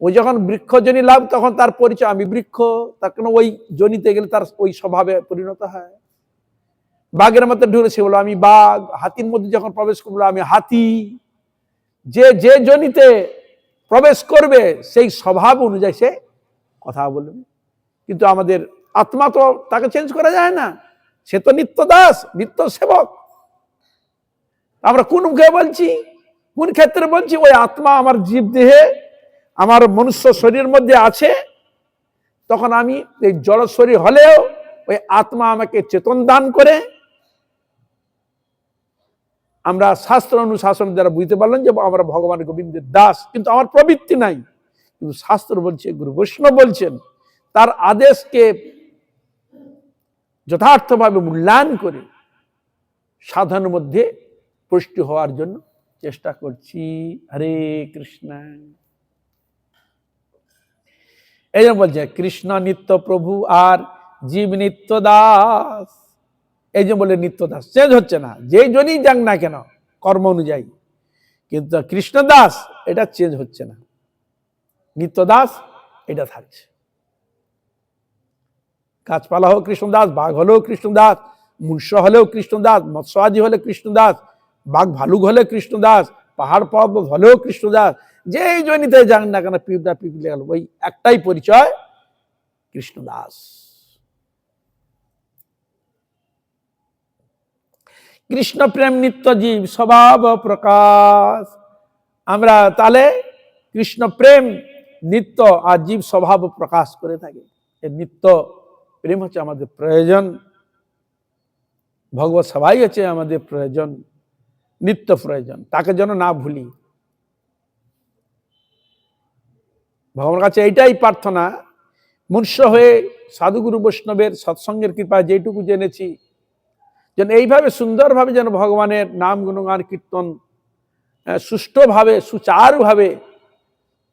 ওই যখন বৃক্ষ জনি লাভ, তখন তার পরিচয় আমি বৃক্ষ। তার কেন ওই জনিতে গেলে তার ওই স্বভাবে পরিণত হয়। বাঘের মধ্যে ঢুকে সে বলো আমি বাঘ, হাতির মধ্যে যখন প্রবেশ করলো আমি হাতি। যে যে জনিতে প্রবেশ করবে সেই স্বভাব অনুযায়ী সে কথা বলবে। কিন্তু আমাদের আত্মা তো তাকে চেঞ্জ করা যায় না, সে তো নিত্য দাস, নিত্য সেবক। আমরা কোন মুখে বলছি, কোন ক্ষেত্রে বলছি? ওই আত্মা আমার জীব দেহে, আমার মনুষ্য শরীরের মধ্যে আছে, তখন আমি এই জড় শরীর হলেও ওই আত্মা আমাকে চেতন দান করে। আমরা শাস্ত্র অনুশাসন দ্বারা বুঝতে পারলাম যে আমরা ভগবান গোবিন্দের দাস, কিন্তু আমার প্রবৃত্তি নাই। কিন্তু শাস্ত্র বলছে, গুরু বৈষ্ণব বলছেন, তার আদেশকে যথার্থভাবে মূল্যায়ন করে সাধনের মধ্যে পুষ্টি হওয়ার জন্য চেষ্টা করছি। হরে কৃষ্ণ। এই জন্য বলছে কৃষ্ণ নিত্য প্রভু আর জীব নিত্য দাস। এই যে বলে নিত্য দাস, চেঞ্জ হচ্ছে না, যেই জনই যাক না কেন কর্ম অনুযায়ী, কিন্তু কৃষ্ণ দাস এটা চেঞ্জ হচ্ছে না, নিত্য দাস এটা থাকছে। গাছপালা হোক কৃষ্ণদাস, বাঘ হলেও কৃষ্ণদাস, মনুষ্য হলেও কৃষ্ণদাস, মৎস্যাদি হলে কৃষ্ণদাস, বাঘ ভালুক হলে কৃষ্ণদাস, পাহাড় পর্বত হলেও কৃষ্ণদাস, যেই জনিতে যান না কেন পিঁপড়া পিঁপড়ে গেল, ওই একটাই পরিচয়, কৃষ্ণদাস। কৃষ্ণ প্রেম নিত্য জীব স্বভাব প্রকাশ। আমরা তাহলে কৃষ্ণ প্রেম নিত্য আর জীব স্বভাব প্রকাশ করে থাকি। এই নিত্য প্রেম হচ্ছে আমাদের প্রয়োজন, ভগবত সবাই হচ্ছে আমাদের প্রয়োজন, নিত্য প্রয়োজন, তাকে যেন না ভুলি। ভগবানের কাছে এইটাই প্রার্থনা, মনুষ্য হয়ে সাধুগুরু বৈষ্ণবের সৎসঙ্গের কৃপা যেটুকু জেনেছি, যেন এইভাবে সুন্দরভাবে যেন ভগবানের নাম গুণগান কীর্তন সুষ্ঠুভাবে সুচারুভাবে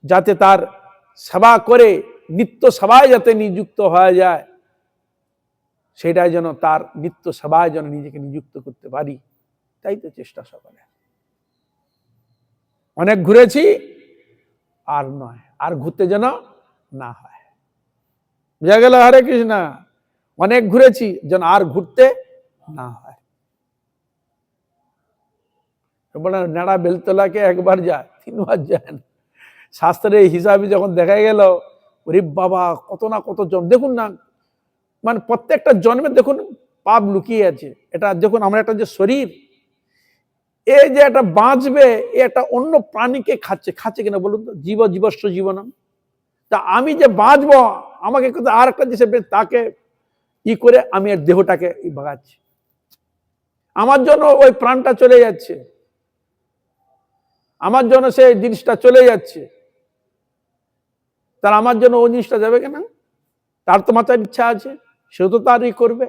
যাতে তার সেবা করে নিত্য সেবায় যাতে নিযুক্ত হয়ে যায়, সেটাই যেন তার নিত্য সেবায় যেন নিজেকে নিযুক্ত করতে পারি, তাই তো চেষ্টা সকলে। অনেক ঘুরেছি আর নয়, আর ঘুরতে যেন না হয়। বুঝা গেল? হরে কৃষ্ণ। অনেক ঘুরেছি যেন আর ঘুরতে না হয়। নেড়া বেলতলাকে একবার যায়, 3 বার যায় না। শাস্ত্রের হিসাবে যখন দেখা গেল, ওরে বাবা কত না কত জন্ম, দেখুন না, মানে প্রত্যেকটা জন্মে দেখুন পাপ লুকিয়ে আছে। এটা দেখুন আমরা একটা যে শরীর, এই যে একটা বাঁচবে, এটা অন্য প্রাণীকে খাচ্ছে, খাচ্ছে কিনা বলুন তো? জীব জীবস্ব জীবনম। তা আমি যে বাঁচবো, আমাকে আর একটা যে তাকে করে আমি এর দেহটাকে ভাগাচ্ছি, আমার জন্য ওই প্রাণটা চলে যাচ্ছে, আমার জন্য সেই জিনিসটা চলে যাচ্ছে, তার আমার জন্য ওই জিনিসটা যাবে কেনা? তার তো মাথার ইচ্ছা আছে, সে তো তারই করবে।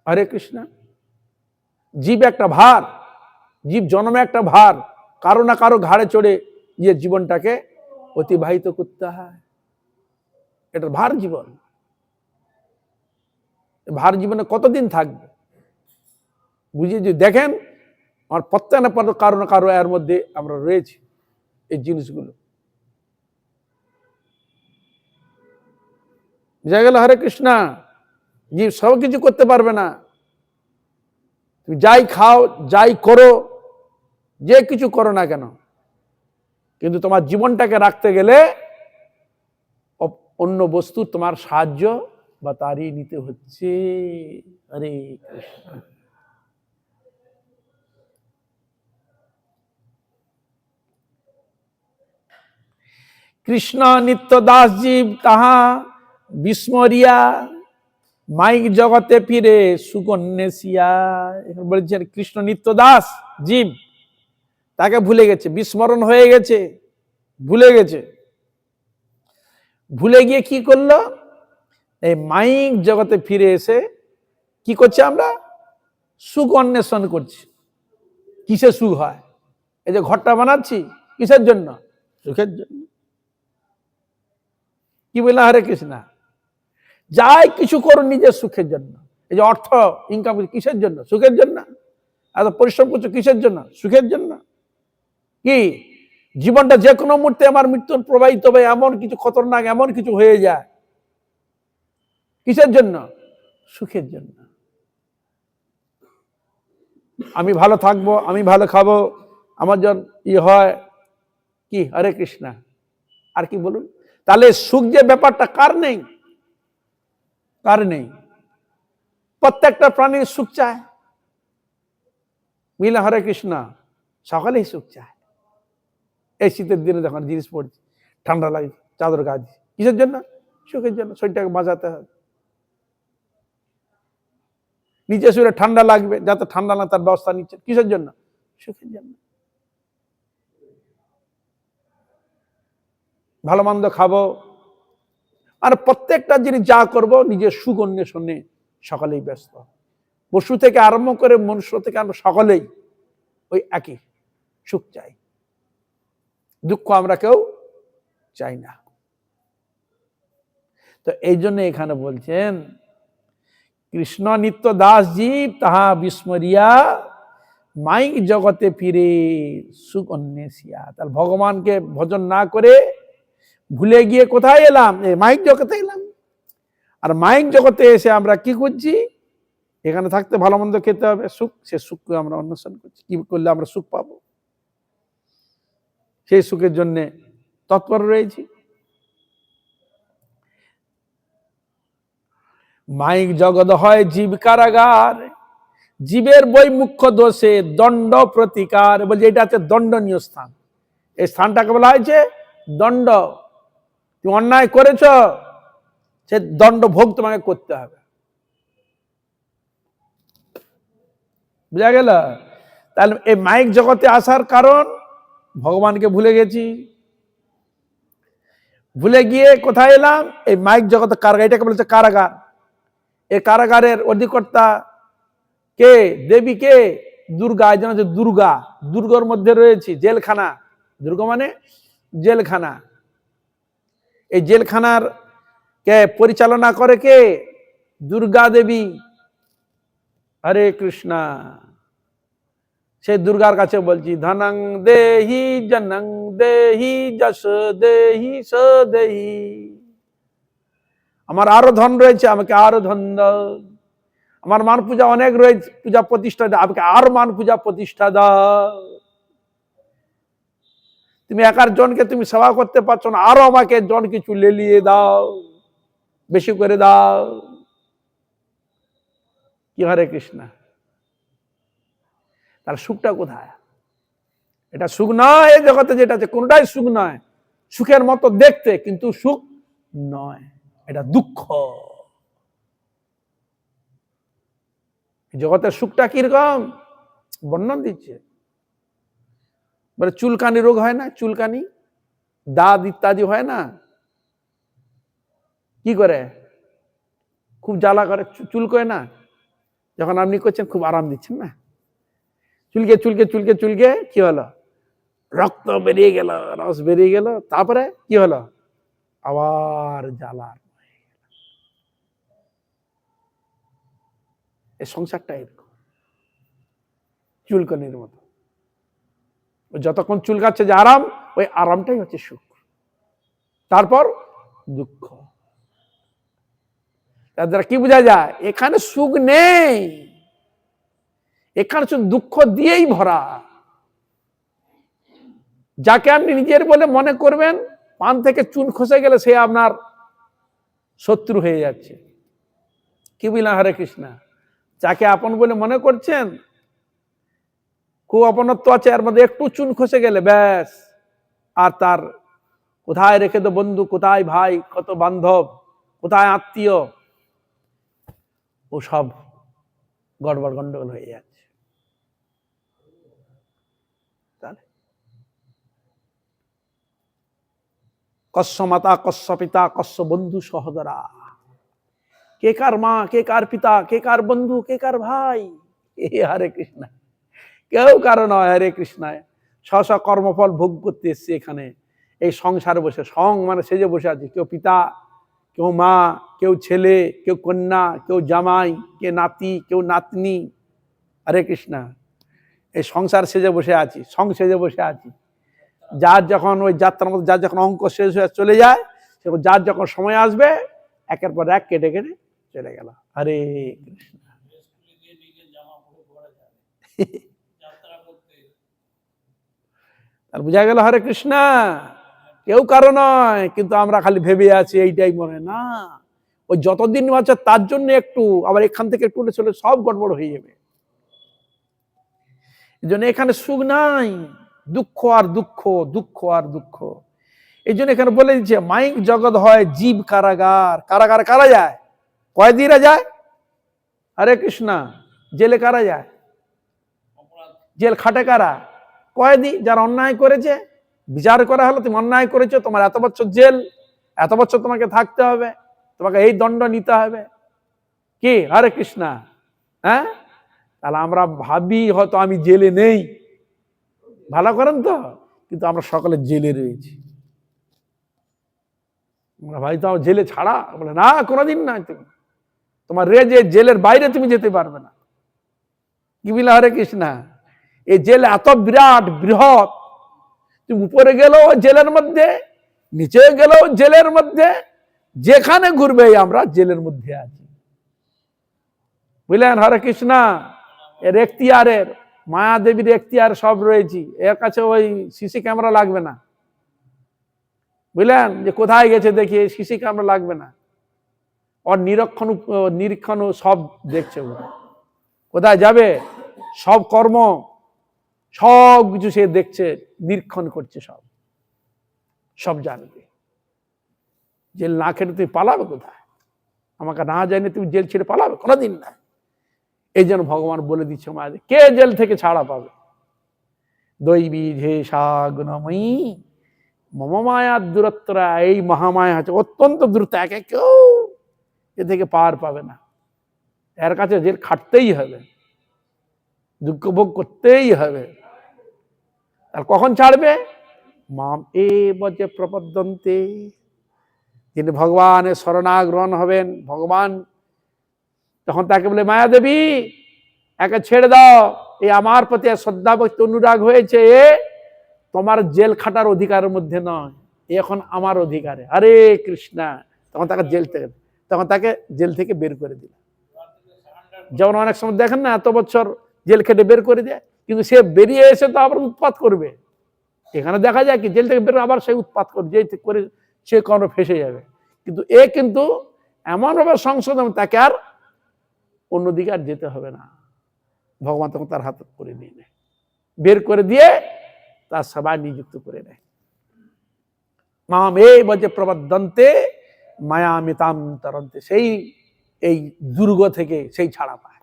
হরে কৃষ্ণ। জীব একটা ভার, জীব জন্মে একটা ভার, কারো না কারো ঘাড়ে চড়ে গিয়ে জীবনটাকে অতিবাহিত করতে হয়। এটা ভার জীবন। ভার জীবনে কতদিন থাকবে বুঝিয়ে যদি দেখেন, আমার প্রত্যেকটা কারো না কারো এর মধ্যে আমরা রয়েছি এই জিনিসগুলো। বুঝা গেল? হরে কৃষ্ণ। জীব সব কিছু করতে পারবে না, তুমি যাই খাও যাই করো, যে কিছু করো না কেন, কিন্তু তোমার জীবনটাকে রাখতে গেলে অন্য বস্তু তোমার সাহায্য বা তারই নিতে হচ্ছে। হরে কৃষ্ণ। কৃষ্ণ নিত্য দাস জীব তাহা বিস্মরিয়া, মাইক জগতে ফিরে সুকন্যা। এখন বলছেন কৃষ্ণ নিত্য দাস জীব, তাকে ভুলে গেছে, বিস্মরণ হয়ে গেছে, ভুলে গেছে। ভুলে গিয়ে কি করলো? এই মাইক জগতে ফিরে এসে কি করছে? আমরা সুখ অন্বেষণ করছি। কিসে সুখ হয়? এই যে ঘরটা বানাচ্ছি, কিসের জন্য? সুখের জন্য। কি বললা? হরে কৃষ্ণ। যাই কিছু করো নিজের সুখের জন্য। এই যে অর্থ ইনকাম কিসের জন্য? সুখের জন্য। এত পরিশ্রম করছো কিসের জন্য? সুখের জন্য। কি জীবনটা যে কোনো মুহূর্তে আমার মৃত্যুর প্রবাহিত হবে, এমন কিছু খতরনাক এমন কিছু হয়ে যায়, কিসের জন্য? সুখের জন্য। আমি ভালো থাকবো, আমি ভালো খাবো, আমার জন্য হয় কি? হরে কৃষ্ণ। আর কি বলুন? তাহলে সুখ যে ব্যাপারটা কার নেই? কার নেই? প্রত্যেকটা প্রাণীর সুখ চায়। বুঝলে? হরে কৃষ্ণ। সকলেই সুখ চায়। এই শীতের দিনে যখন জিনিস পড়ছি, ঠান্ডা লাগে, চাদর গাছ, কিসের জন্য? সুখের জন্য। শরীরটাকে বাঁচাতে হবে, নিজের শরীরে ঠান্ডা লাগবে, যাতে ঠান্ডা না তার ব্যবস্থা নিচ্ছে, কিসের জন্য? সুখের জন্য। ভালো মন্দ খাবো, আর প্রত্যেকটা জিনিস যা করবো নিজের সুখ অন্বেষণে সকলেই ব্যস্ত। পশু থেকে আরম্ভ করে মনুষ্য থেকে আমরা সকলেই ওই একই সুখ চাই, দুঃখ আমরা কেউ চাই না। তো এই জন্য এখানে বলছেন কৃষ্ণ নিত্য দাস জীব তাহা বিস্মরিয়া মাইক জগতে ফিরে সুখ অন্বেষিয়া। তাহলে ভগবানকে ভজন না করে ভুলে গিয়ে কোথায় এলাম? এই মাইক জগতে এলাম। আর মাইক জগতে এসে আমরা কি করছি? এখানে থাকতে ভালো মন্দ খেতে হবে, সুখ, সে সুখকে আমরা অন্বেষণ করছি। কি করলে আমরা সুখ পাবো, সেই সুখের জন্য তৎপর রয়েছি। মাইক জগৎ হয় জীব কারাগার, জীবের বই মুখ্য দোষে দণ্ড প্রতিকার। বলছে এটা হচ্ছে দণ্ডনীয় স্থান। এই স্থানটাকে বলা হয়েছে দণ্ড। তুমি অন্যায় করেছ, সে দণ্ড ভোগ তোমাকে করতে হবে। বুঝা গেল? তাহলে এই মাইক জগতে আসার কারণ ভগবানকে ভুলে গেছি। ভুলে গিয়ে কোথায় এলাম? এই মাইক জগতে কারাগার। এটাকে বলেছে কারাগার। এই কারাগারের অধিকর্তা কে? দেবী কে? দুর্গা। এই জন্য হচ্ছে দুর্গা। দুর্গর মধ্যে রয়েছে জেলখানা। দুর্গা মানে জেলখানা। এই জেলখানার কে পরিচালনা করে কে? দুর্গা দেবী। হরে কৃষ্ণা। সেই দুর্গার কাছে বলছি ধনং দেহি জনং দেহি যশ দেহি স দেহি। আমার আরো ধন রয়েছে, আমাকে আরো ধন দাও। আমার মান পূজা অনেক রয়েছে, পূজা প্রতিষ্ঠা দাও, আমাকে আর মান পূজা প্রতিষ্ঠা দাও। তুমি একার জনকে তুমি সেবা করতে পারছো না, আরো আমাকে জন কিছু লেলিয়ে দাও, বেশি করে দাও। কি হরে কৃষ্ণ। তার সুখটা কোথায়? এটা সুখ নয়। এই জগতে যেটা আছে কোনটাই সুখ নয়। সুখের মতো দেখতে, কিন্তু সুখ নয়, এটা দুঃখ। জগতের সুখটা কিরকম বর্ণন দিচ্ছে। বলে চুলকানি রোগ হয় না, চুলকানি, দাঁত ইত্যাদি হয় না, কি করে? খুব জ্বালা করে, চুলকোয় না? যখন আপনি করছেন খুব আরাম দিচ্ছেন না, চুলকে চুলকে চুলকে চুলকে কি হলো? রক্ত বেরিয়ে গেল, রস বেরিয়ে গেল, তারপরে কি হলো? আবার জ্বালা। এই সংসারটা এরকম চুলকানির মতো। যতক্ষণ চুলকাচ্ছে যে আরাম, ওই আরামটাই হচ্ছে সুখ। তারপর দুঃখ। তার দ্বারা কি বোঝা যায়? এখানে সুখ নেই, এখানে শুধু দুঃখ দিয়েই ভরা। যাকে আপনি নিজের বলে মনে করবেন, পান থেকে চুন খসে গেলে সে আপনার শত্রু হয়ে যাচ্ছে। কি বললাম? হরে কৃষ্ণ। যাকে আপন বলে মনে করছেন, খুব আপনত্ব আছে, এর মধ্যে একটু চুন খসে গেলে ব্যাস, আর তার কোথায় রেখে দো বন্ধু, কোথায় ভাই, কত বান্ধব, কোথায় আত্মীয়, ও সব গড়বড় গন্ডগোল হয়ে যাচ্ছে। কস্য মাতা কস্য পিতা কস্য বন্ধু সহোদরা। কে কার মা, কে কার পিতা, কে কার বন্ধু, কে কার ভাই। হরে কৃষ্ণ। কেউ কারো নয়। হরে কৃষ্ণায়। স্ব কর্মফল ভোগ করতে এসছে এখানে, এই সংসারে বসে। সং মানে সেজে বসে আছে। কেউ পিতা, কেউ মা, কেউ ছেলে, কেউ কন্যা, কেউ জামাই, কে নাতি, কেউ নাতনি। হরে কৃষ্ণা। এই সংসার সেজে বসে আছি, সং সেজে বসে আছি। যার যখন ওই যাত্রার মধ্যে যার যখন অঙ্ক শেষ হয়ে চলে যায়, সেরকম যার যখন সময় আসবে একের পর এক কেটে কেটে চলে গেল। হরে কৃষ্ণ। আর বুঝা গেল? হরে কৃষ্ণ। কেউ কারো নয়, কিন্তু আমরা খালি ভেবে আছি এইটাই মনে না। ওই যতদিন আছে তার জন্য একটু, আবার এখান থেকে একটু চলে সব গড়বড় হয়ে যাবে। এই জন্য এখানে সুখ নাই, দুঃখ আর দুঃখ, দুঃখ আর দুঃখ। এই জন্য এখানে বলে দিচ্ছে মাইক জগৎ হয় জীব কারাগার। কারাগার কারা যায়? কয়েদিরা যায়। হরে কৃষ্ণ। জেলে কারা যায়? জেল খাটে কারা? কয়েদি, যারা অন্যায় করেছে। বিচার করা হলো তুমি অন্যায় করেছো, তোমার এত বছর জেল, এত বছর তোমাকে থাকতে হবে, তোমাকে এই দণ্ড নিতে হবে। কি? হরে কৃষ্ণ। হ্যাঁ, তাহলে আমরা ভাবি হয়তো আমি জেলে নেই, ভালো করেন তো, কিন্তু আমরা সকলে জেলে রয়েছি। ভাই তো জেলে ছাড়া, বলে না কোনোদিন না, তুমি তোমার জেলের বাইরে তুমি যেতে পারবে না। কি বলে হরে কৃষ্ণা, এই জেল এত বিরাট বৃহৎ, তুমি উপরে গেলেও জেলের মধ্যে, নিচে গেলেও জেলের মধ্যে, যেখানে ঘুরবে আমরা জেলের মধ্যে আছি। বুঝলেন হরে কৃষ্ণা, এর এখতিয়ারের, মায়া দেবীর এখতিয়ার সব রয়েছে, এর কাছে ওই সিসি ক্যামেরা লাগবে না। বুঝলেন, যে কোথায় গেছে দেখি, সিসি ক্যামেরা লাগবে না, ওর নিরীক্ষণ সব দেখছে, কোথায় যাবে সব কর্ম সব কিছু সে দেখছে, নিরীক্ষণ করছে, সব সব জানবে। জেল না খেলে তুমি পালাবে কোথায়? আমাকে না জানি তুমি জেল ছেড়ে পালাবে? কোনোদিন না। এই জন্য ভগবান বলে দিচ্ছে মায়াদের, কে জেল থেকে ছাড়া পাবে? দৈবী ঝেষা গুণময়ী মম মায়ার দূরত্বরা, এই মহামায়া হচ্ছে অত্যন্ত দ্রুত, একে কেউ এ থেকে পার পাবে না। এর কাছে জেল খাটতেই হবে, দুঃখ ভোগ করতেই হবে। আর কখন ছাড়বে? মাম এ বজে প্রপদ্যন্তে, যিনি ভগবানের শরণাগ্রহণ হবেন, ভগবান তখন তাকে বলে, মায়া দেবী একে ছেড়ে দাও, এই আমার প্রতি শ্রদ্ধা ভক্তি অনুরাগ হয়েছে, এ তোমার জেল খাটার অধিকারের মধ্যে নয়, এখন আমার অধিকারে। হরে কৃষ্ণা। তখন তাকে জেল থেকে বের করে দিল। যেমন অনেক সময় দেখেন না, এত বছর জেল খেটে বের করে দেয়, কিন্তু সে বেরিয়ে এসে তো আবার উৎপাত করবে। এখানে দেখা যায় কি, জেল থেকে বের আবার সে উৎপাত করবে, যে করে সে কোনো ফেসে যাবে। কিন্তু কিন্তু এমনভাবে সংশোধন, তাকে আর অন্যদিকে আর যেতে হবে না। ভগবান তখন তার হাত করে নিয়ে নেয়, বের করে দিয়ে তার সবাই নিযুক্ত করে নেয়। মাম এ বজে প্রবদ্ধন্তে মায়ামিতাম তরন্তে, সেই এই দুর্গ থেকে সেই ছাড়া পায়।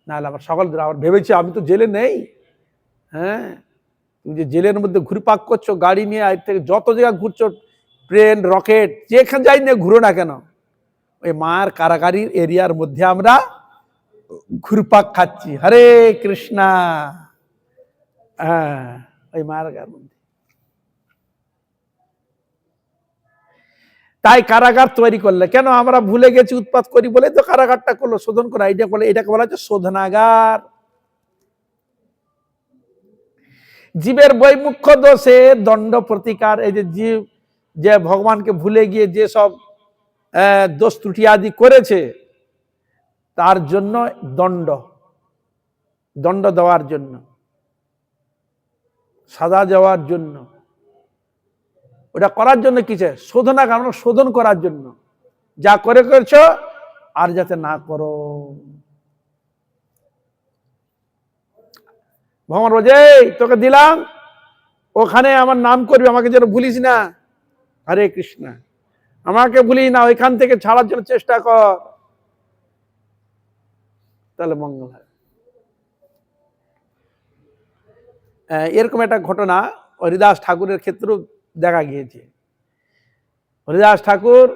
নাহলে আবার সকল আবার ভেবেছি আমি তো জেলে নেই। হ্যাঁ, তুমি যে জেলের মধ্যে ঘুরপাক করছো গাড়ি নিয়ে, এর থেকে যত জায়গা ঘুরছো, ট্রেন রকেট যেখানে যাই নিয়ে ঘুরো না কেন, ওই মায়ের কারাগারির এরিয়ার মধ্যে আমরা ঘুরপাক খাচ্ছি। হরে কৃষ্ণা। হ্যাঁ, ওই মায়ের মধ্যে। তাই কারাগার তৈরি করলে কেন? আমরা ভুলে গেছি, উৎপাত করি বলে তো কারাগারটা করলো, শোধন করা। এটা বলে, এটাকে বলা হচ্ছে শোধনাগার। জীবের বৈমুখ্য দোষে দণ্ড প্রতিকার, এই যে জীব যে ভগবানকে ভুলে গিয়ে যে সব দোষ ত্রুটি আদি করেছে, তার জন্য দণ্ড দেওয়ার জন্য, সাজা দেওয়ার জন্য, ওটা করার জন্য কিছে শোধনাগার, শোধন করার জন্য, যা করেছো আর যাতে না করো। ভগবান বলছে, তোকে দিলাম, ওখানে আমার নাম করবি, আমাকে যেন ভুলিস না। হরে কৃষ্ণ, আমাকে ভুলিস না, ওইখান থেকে ছাড়ার জন্য চেষ্টা কর, তাহলে মঙ্গল হয়। এরকম একটা ঘটনা হরিদাস ঠাকুরের ক্ষেত্রেও দেখা গিয়েছে। হরিদাস ঠাকুর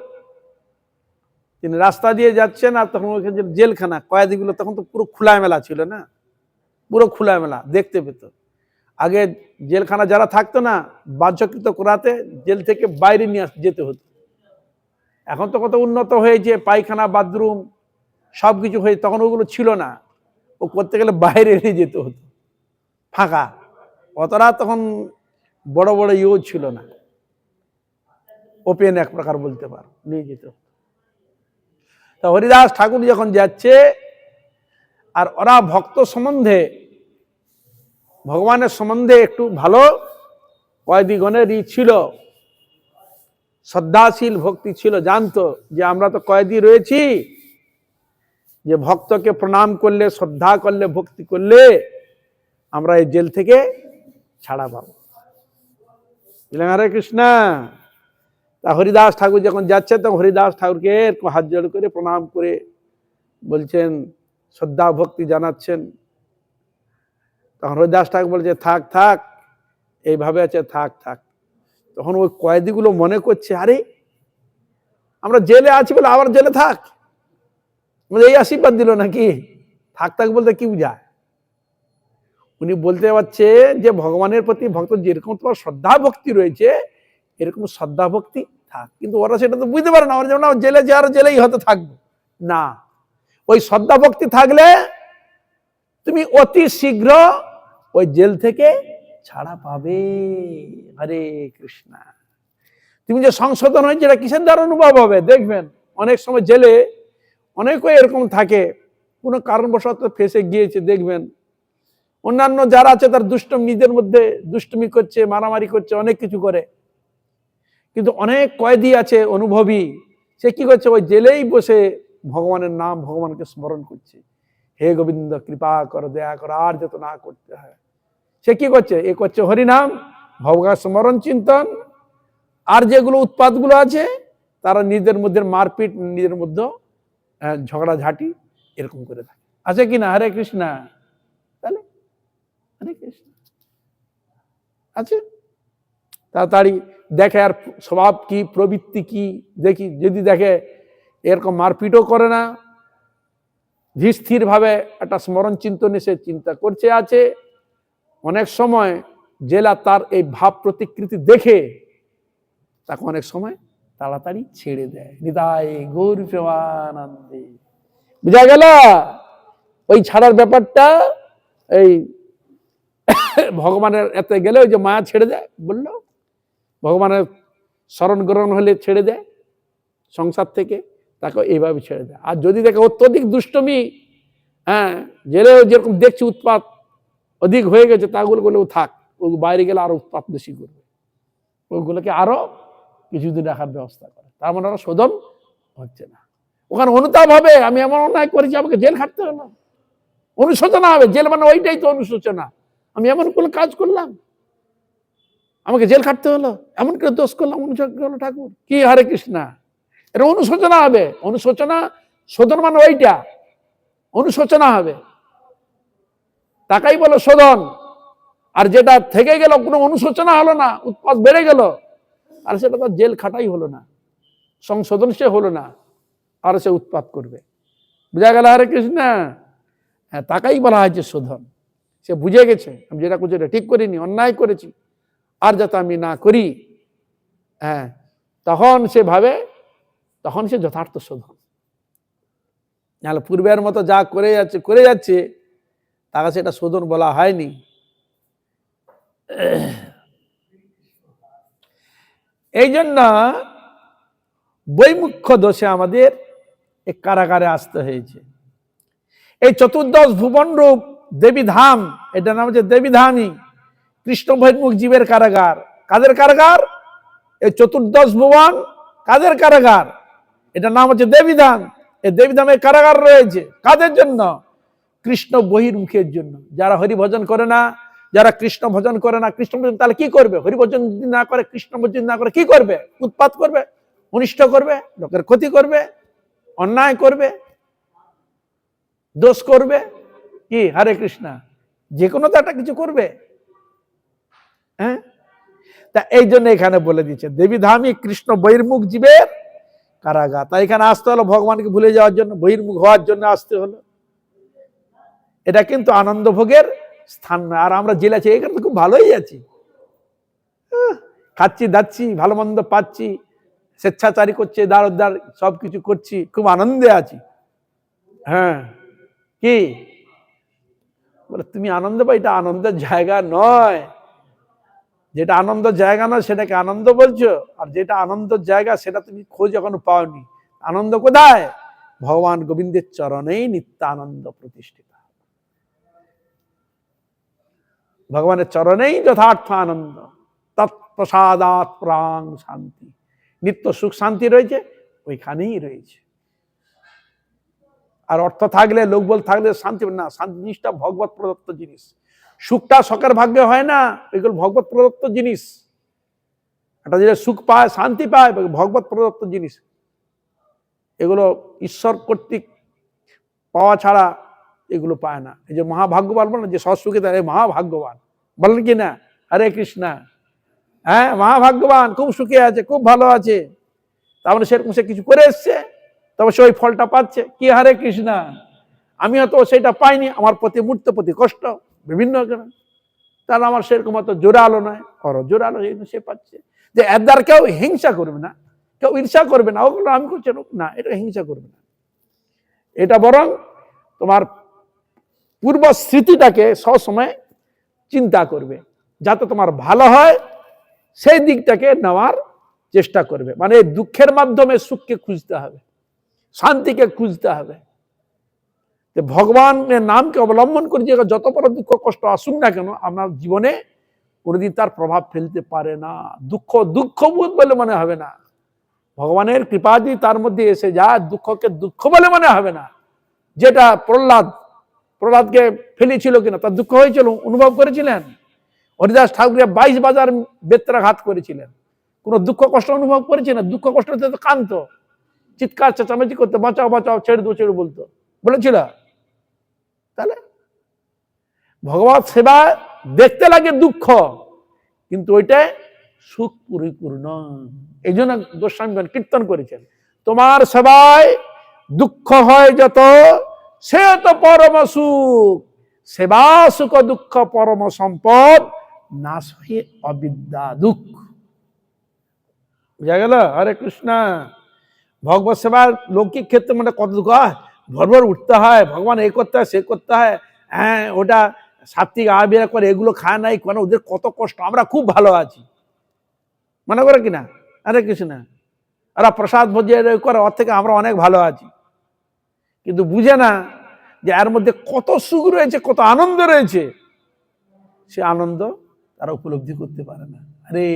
তিনি রাস্তা দিয়ে যাচ্ছেন, আর তখন ওইখানে যে জেলখানা, কয়েদিগুলো তখন তো পুরো খোলা মেলা ছিল না, পুরো খোলা মেলা দেখতে পেত। আগে জেলখানা যারা থাকতো না, বাহ্যকৃত করাতে জেল থেকে বাইরে নিয়ে যেতে হতো। এখন তো কত উন্নত হয়েছে, পায়খানা বাথরুম সবকিছু হয়ে, তখন ওগুলো ছিল না। ও করতে গেলে বাইরে নিয়ে যেতে হতো, ফাঁকা। অতটা তখন বড় বড় ছিল না, ওপেন এক প্রকার বলতে পার, নিয়ে যেত। তা হরিদাস ঠাকুর যখন যাচ্ছে, আর ওরা ভক্ত সম্বন্ধে, ভগবানের সম্বন্ধে একটু ভালো কয়েদিগণেরই ছিল, শ্রদ্ধাশীল ভক্তি ছিল, জানতো যে আমরা তো কয়েদি রয়েছি, যে ভক্তকে প্রণাম করলে, শ্রদ্ধা করলে, ভক্তি করলে আমরা এই জেল থেকে ছাড়া পাবো। হরে কৃষ্ণ। তা হরিদাস ঠাকুর যখন যাচ্ছে, তখন হরিদাস ঠাকুরকে হাত জোড় করে প্রণাম করে বলছেন, শ্রদ্ধা ভক্তি জানাচ্ছেন। তখন হরিদাস ঠাকুর বলছে, থাক থাক, এইভাবে আছে, থাক থাক। তখন ওই কয়েদিগুলো মনে করছে, আরে আমরা জেলে আছি বলে আবার জেলে থাক, এই আশীর্বাদ দিল নাকি? থাক থাক বলতে কি বুঝায়? উনি বলতে পারছে যে ভগবানের প্রতি ভক্ত যেরকম তোমার শ্রদ্ধা ভক্তি রয়েছে, এরকম শ্রদ্ধা ভক্তি থাক। কিন্তু ওরা সেটা তো বুঝতে পারে না, ওরা যেমন জেলে যে আরো জেলেই হয়তো থাকবো না। ওই শ্রদ্ধা ভক্তি থাকলে তুমি অতি শীঘ্র ওই জেল থেকে ছাড়া পাবে। হরে কৃষ্ণ। তুমি যে সংশোধন হয়েছে এটা কিসের দ্বারা অনুভব হবে? দেখবেন অনেক সময় জেলে অনেকেই এরকম থাকে, কোনো কারণবশত ফেসে গিয়েছে, দেখবেন অন্যান্য যারা আছে তার নিজের মধ্যে দুষ্টুমি করছে, মারামারি করছে, অনেক কিছু করে। কিন্তু অনেক কয়েদি আছে অনুভবী, সে কি করছে? ওই জেলেই বসে ভগবানের নাম, ভগবানকে স্মরণ করছে, হে গোবিন্দ কৃপা করো, দয়া করো, আর যত না করতে হয়। সে কি করছে? এ করছে হরিনাম, ভগবান স্মরণ, চিন্তন। আর যেগুলো উৎপাতগুলো আছে তারা নিজের মধ্যে মারপিট, নিজের মধ্যে ঝগড়াঝাটি এরকম করে থাকে। আছে কিনা? হরে কৃষ্ণ। তাহলে হরে কৃষ্ণ আছে। তাড়াতাড়ি দেখে আর স্বভাব কি, প্রবৃত্তি কি দেখি। যদি দেখে এরকম মারপিটও করে না, ধীর ভাবে একটা স্মরণ চিন্তনে সে চিন্তা করছে আছে, অনেক সময় জেলা তার এই ভাব প্রতিকৃতি দেখে তাকে অনেক সময় তাড়াতাড়ি ছেড়ে দেয়। নিতাই গৌর প্রেমানন্দে। বুঝা গেল? ওই ছাড়ার ব্যাপারটা এই ভগবানের এতে গেলে ওই যে মায়া ছেড়ে দেয়, বললো ভগবানের স্মরণ গ্রহণ হলে ছেড়ে দেয় সংসার থেকে, তাকে এইভাবে ছেড়ে দেয়। আর যদি দেখে অত্যধিক দুষ্টমি, জেলেও যেরকম দেখছি উৎপাত অধিক হয়ে গেছে, তাগুলো বলেও থাক, ওই বাইরে গেলে আরো উৎপাত বেশি করবে, ওইগুলোকে আরো কিছুদিন রাখার ব্যবস্থা করে। তার মানে ওরা শোধন হচ্ছে না। ওখানে অনুতাপ হবে, আমি এমন অন্যায় করেছি, আমাকে জেল খাটতে হলো। অনুশোচনা হবে, জেল মানে ওইটাই তো অনুশোচনা। আমি এমন কোনো কাজ করলাম, আমাকে জেল খাটতে হলো, এমন করে দোষ করলাম, অনুশোচনা হলো। ঠাকুর কি? হরে কৃষ্ণ। এটা অনুশোচনা হবে। অনুশোচনা, শোধন মানে ওইটা, অনুশোচনা হবে, তাকাই বলো শোধন। আর যেটা থেকে গেল, কোনো অনুশোচনা হলো না, উৎপাত বেড়ে গেল, আর সেটা তো জেল খাটাই হলো না, সংশোধন সে হলো না, আর সে উৎপাত করবে। বুঝা গেল? হরে কৃষ্ণ। হ্যাঁ, তাকাই বলা হয়েছে শোধন। সে বুঝে গেছে আমি যেটা করছি এটা ঠিক করিনি, অন্যায় করেছি, আর যাতে আমি না করি। হ্যাঁ, তখন সে ভাবে, তখন সে যথার্থ শোধন। নাহলে পূর্বের মতো যা করে যাচ্ছে তাকে সেটা শোধন বলা হয়নি। এই জন্য বৈমুখ্য দোষে আমাদের এই কারাগারে আসতে হয়েছে। এই চতুর্দশ ভুবন রূপ দেবী ধাম, এটার নাম হচ্ছে দেবী ধামই কৃষ্ণ বহির্মুখ জীবের কারাগার। কাদের কারাগার? এই চতুর্দশ ভুবন কাদের কারাগার? এটার নাম হচ্ছে দেবী ধাম। এই দেবী ধামের কারাগার রয়েছে কাদের জন্য? কৃষ্ণ বহির্মুখের জন্য। যারা হরি ভজন করে না, যারা কৃষ্ণ ভজন করে না, কৃষ্ণ ভজন তাহলে কি করবে? হরি ভজন যদি না করে, কৃষ্ণ ভজন না করে কি করবে? উৎপাত করবে, অনিষ্ট করবে, লোকের ক্ষতি করবে, অন্যায় করবে, দোষ করবে। কি? হরে কৃষ্ণ। যে কোনো তো একটা কিছু করবে। হ্যাঁ, তা এই জন্য এখানে বলে দিচ্ছে দেবী ধামই কৃষ্ণ বহির্মুখ জীবের কারাগার। তাই এখানে আসতে হলো ভগবানকে ভুলে যাওয়ার জন্য, বহির্মুখ হওয়ার জন্য আসতে হলো। এটা কিন্তু আনন্দ ভোগের স্থান নয়। আর আমরা জেলে আছি, এখানে তো খুব ভালোই আছি, খাচ্ছি দাচ্ছি, ভালো মন্দ পাচ্ছি, স্বেচ্ছাচারী করছে, দারোদ্দার সবকিছু করছি, খুব আনন্দে আছি। হ্যাঁ, কি বলে তুমি আনন্দ পাই? এটা আনন্দের জায়গা নয়। যেটা আনন্দের জায়গা নয় সেটাকে আনন্দ বলছো, আর যেটা আনন্দের জায়গা সেটা তুমি খোঁজ এখনো পাওনি। আনন্দ কোথায়? ভগবান গোবিন্দের চরণেই নিত্য আনন্দ প্রতিষ্ঠিত। ভগবানের চরণেই যথার্থ আনন্দ। তৎপ্রসাদাৎ প্রাং শান্তি। নিত্য সুখ শান্তি রয়েছে ওইখানেই রয়েছে। আর অর্থ থাকলে, লোকবল থাকলে শান্তি না। শান্তি জিনিসটা ভগবত প্রদত্ত জিনিস। সুখটা শখের ভাগ্যে হয় না, এগুলো ভগবত প্রদত্ত জিনিস। একটা যে সুখ পায়, শান্তি পায়, ভগবত প্রদত্ত জিনিস। এগুলো ঈশ্বর কর্তৃক পাওয়া ছাড়া এগুলো পায় না। এই যে মহাভাগ্যবান বলেন, যে সৎসুখী তার মহাভাগ্যবান বলেন কি না? হরে কৃষ্ণ। হ্যাঁ, মহাভাগ্যবান, খুব সুখে আছে, খুব ভালো আছে। তার মানে সেরকম সে কিছু করে এসছে, তবে সে ওই ফলটা পাচ্ছে। কি? হরে কৃষ্ণ। আমি হয়তো সেটা পাইনি, আমার প্রতি মুহূর্তে প্রতি কষ্ট বিভিন্ন কারণ, তার আমার সেরকম অত জোরালো নয়, ওর জোরালো সে পাচ্ছে। যে এর দ্বারা কেউ হিংসা করবে না, কেউ ঈর্ষা করবে না, ওগুলো আমি করছি না, এটা হিংসা করবে না। এটা বরং তোমার পূর্ব স্মৃতিটাকে সবসময় চিন্তা করবে, যাতে তোমার ভালো হয় সেই দিকটাকে নেওয়ার চেষ্টা করবে। মানে দুঃখের মাধ্যমে সুখকে খুঁজতে হবে, শান্তিকে খুঁজতে হবে। ভগবানের নামকে অবলম্বন করে যে যত বড় দুঃখ কষ্ট আসুক না কেন, আপনার জীবনে কোনোদিন তার প্রভাব ফেলতে পারে না। দুঃখ দুঃখবোধ বলে মনে হবে না। ভগবানের কৃপা যদি তার মধ্যে এসে যায়, দুঃখকে দুঃখ বলে মনে হবে না। যেটা প্রহ্লাদকে ফেলেছিল কিনা, তার দুঃখ হয়েছিল, অনুভব করেছিলেন। হরিদাস ঠাকুর 22 বাজার বেত্রাঘাত করেছিলেন, কোন দুঃখ কষ্ট অনুভব করেছিলেন? দুঃখ কষ্ট কান্ত, চিৎকার চেঁচামেচি করতে, বাঁচাও বাঁচাও, ছেড়ে দো ছেড়ে বলতো, বলেছিল। তাহলে ভগবত সেবা দেখতে লাগে দুঃখ, কিন্তু ওইটাই সুখ পরিপূর্ণ। এই জন্য গোস্বামীগণ কীর্তন করেছেন, তোমার সেবায় দুঃখ হয় যত, সে তো পরম সুখ। সেবা সুখ দুঃখ পরম সম্পদ, নাশ হয়ে অবিদ্যা দুঃখ। বুঝা গেল? হরে কৃষ্ণ। ভগবত সেবার লৌকিক ক্ষেত্রে মানে কত দুঃখ হয়, ভরভর উঠতে হয়, ভগবান এই করতে হয় সে করতে হয়, হ্যাঁ ওটা সাত্বিক আবিরা করে, এগুলো খায় নাই কেন, ওদের কত কষ্ট, আমরা খুব ভালো আছি মনে করে কিনা? আরে কৃষ্ণ, ওরা প্রসাদ ভোজে করে, ওর থেকে আমরা অনেক ভালো আছি। কিন্তু বুঝে না যে এর মধ্যে কত সুখ রয়েছে, কত আনন্দ রয়েছে। সে আনন্দ তারা উপলব্ধি করতে পারে না। হরে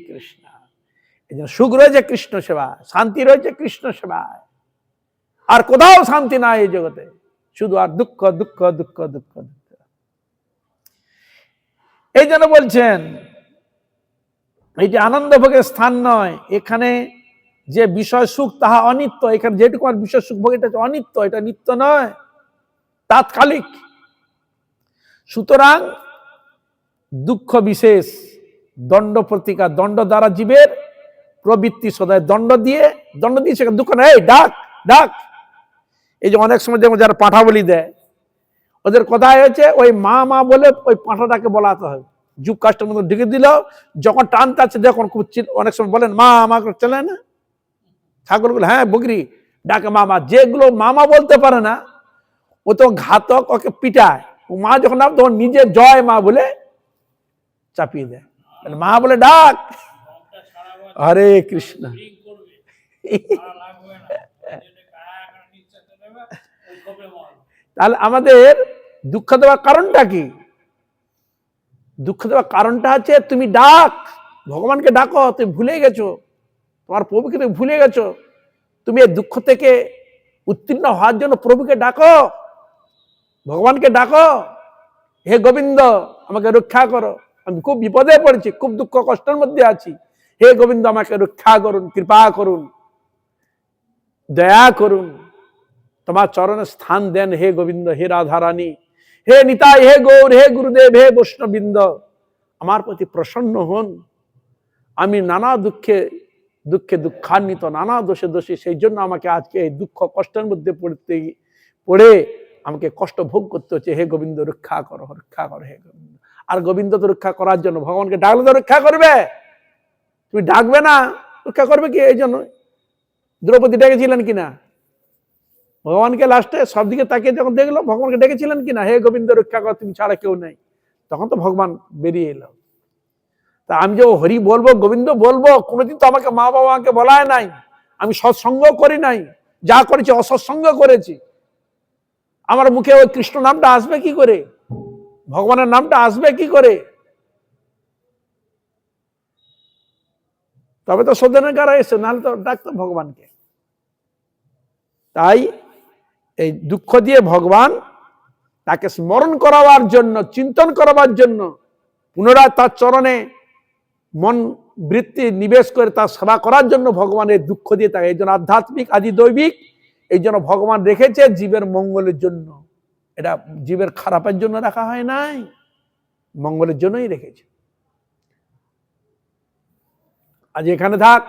কৃষ্ণ। এই জন্য সুখ রয়েছে কৃষ্ণ সেবা, শান্তি রয়েছে কৃষ্ণ সেবায়। আর কোথাও শান্তি নাই এই জগতে, শুধু আর দুঃখ দুঃখ দুঃখ দুঃখ দুঃখ। এই জন্য বলছেন এটি আনন্দ ভোগের স্থান নয়, এখানে যে বিষয় সুখ তাহা অনিত্য। এখানে যেটুকু বিষয় সুখ ভোগ, এটা অনিত্য, এটা নিত্য নয়, তাৎকালিক। সুতরাং দুঃখ বিশেষ, দণ্ড প্রতিকার, দণ্ড দ্বারা জীবের প্রবৃত্তি সদায়, দণ্ড দিয়ে সেখানে দুঃখ নেই, ডাক ডাক। এই যে অনেক সময় যেমন যারা পাঁঠা বলি দেয়, ওদের কথায় হচ্ছে ওই মা মা বলে ওই পাঁঠাটাকে বলাতে হবে, যুগ কাস্টের মধ্যে ঢুকে দিল, যখন টানতে আছে যখন খুব অনেক সময় বলেন মা আমাকে চলে না, ঠাকুরগুলো হ্যাঁ বকরি ডাকে মামা। যেগুলো মামা বলতে পারে না, ও তো ঘাতক, ওকে পিটায়। ও মা যখন নাম তখন নিজে জয় মা বলে চাপিয়ে দেয়, মা বলে ডাক। হরে কৃষ্ণ। তাহলে আমাদের দুঃখ দেওয়ার কারণটা কি? দুঃখ দেওয়ার কারণটা হচ্ছে তুমি ডাক, ভগবানকে ডাকো। তুমি ভুলে গেছো, তোমার প্রভুকে তুমি ভুলে গেছো। তুমি এই দুঃখ থেকে উত্তীর্ণ হওয়ার জন্য প্রভুকে ডাকো, ভগবানকে ডাকো, হে গোবিন্দ আমাকে রক্ষা করো, আমি খুব বিপদে পড়েছি, খুব দুঃখ কষ্টের মধ্যে আছি, হে গোবিন্দ আমাকে রক্ষা করুন, কৃপা করুন, দয়া করুন, তোমার চরণে স্থান দেন হে গোবিন্দ, হে রাধারানী, হে নিতাই, হে গৌর, হে গুরুদেব, হে বৈষ্ণববৃন্দ, আমার প্রতি প্রসন্ন হন। আমি নানা দুঃখে দুঃখান্বিত, নানা দোষে দোষী, সেই জন্য আমাকে আজকে এই দুঃখ কষ্টের মধ্যে পড়ে আমাকে কষ্ট ভোগ করতে হচ্ছে। হে গোবিন্দ রক্ষা করো, রক্ষা করো হে গোবিন্দ। আর গোবিন্দ তো রক্ষা করার জন্য ভগবানকে ডাকলে তো রক্ষা করবে, তুমি ডাকবে না রক্ষা করবে কি? এই জন্য দ্রৌপদী ডেকেছিলেন কিনা ভগবানকে? লাস্টে সব দিকে তাকিয়ে যখন দেখলো, ভগবানকে ডেকেছিলেন কিনা, হে গোবিন্দ রক্ষা কর, তুমি ছাড়া কেউ নেই। তখন তো ভগবান বেরিয়ে এলো। তা আমি যে হরি বলবো, গোবিন্দ বলবো, কোনোদিন তো আমাকে মা বাবাকে বলায় নাই, আমি সৎসঙ্গ করি নাই, যা করেছি অসৎসঙ্গ করেছি। আমার মুখে ওই কৃষ্ণ নামটা আসবে কি করে, ভগবানের নামটা আসবে কি করে? তবে তো শোধনের কারা এসে, নাহলে তো ডাকতো ভগবানকে। তাই এই দুঃখ দিয়ে ভগবান তাকে স্মরণ করাবার জন্য, চিন্তন করাবার জন্য, পুনরায় তার চরণে মন বৃত্তি নিবেশ করে তার সেবা করার জন্য ভগবানের দুঃখ দিয়ে থাকে। এই জন্য আধ্যাত্মিক আদি দৈবিক, এই জন্য ভগবান রেখেছে জীবের মঙ্গলের জন্য। এটা জীবের খারাপের জন্য রাখা হয় নাই, মঙ্গলের জন্যই রেখেছে। আজ এখানে থাক,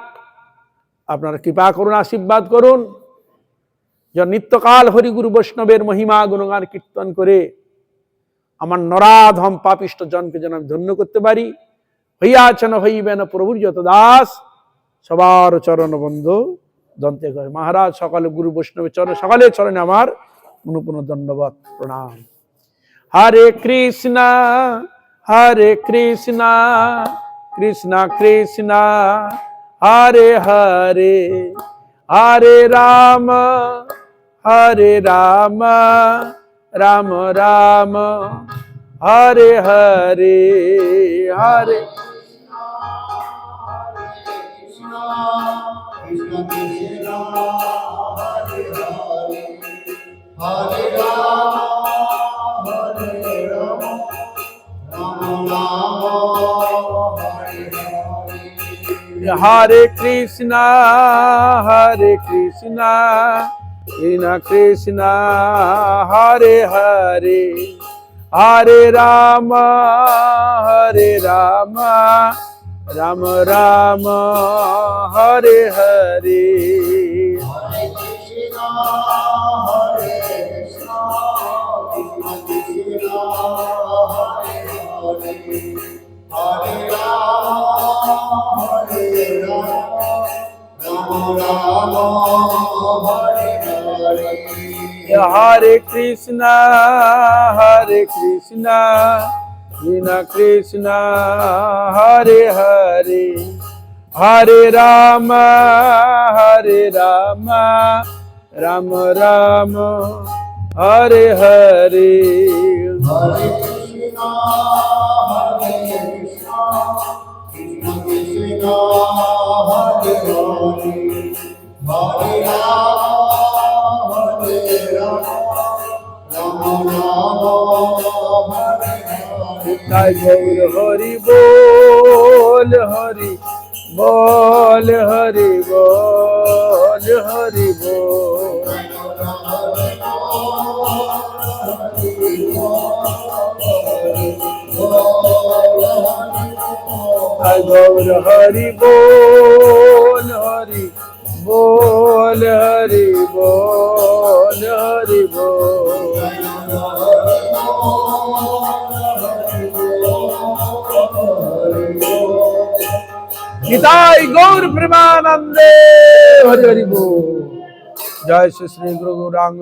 আপনারা কৃপা করুন, আশীর্বাদ করুন, যে নিত্যকাল হরিগুরু বৈষ্ণবের মহিমা গুণগান কীর্তন করে আমার নরাধম পাপিষ্ট জনকে যেন আমি ধন্য করতে পারি। হইয়াছেন হইবেন প্রভুর যত দাস, সবার চরণ বন্ধু দন্তে করে মহারাজ সকলে গুরু বৈষ্ণবের চরণে সকলের চরণে আমার পুনঃ দণ্ডবত প্রণাম। হরে Krishna Krishna Krishna Hare Hare Hare Ram Ram Ram Hare Hare Hare Krishna Krishna Hare Hare Hare Rama Hare Rama Rama Rama Hare Hare Hare Krishna Krishna Krishna Hare Hare Hare Rama Ram Ram Hare Hare Hare Krishna Hare Krishna Krishna Krishna Hare Hare Hare Rama Hare Rama Rama Rama Hare Hare Hare Krishna Krishna Krishna Hare Hare Hare Rama Ram Ram Hare Hare Hare Krishna Hare Krishna Krishna Krishna Hare Hare Hare Rama Hare Rama Rama Rama Hare Hare Jai Gaur Hari Bol Hari Bol Hari Bol Hari Bol Jai Gaur Hari Bol Hari Bol Hari Bol Hari Bol Nitai Gaur Premanande Hari Hari Bol Jai Shri Guru Gauranga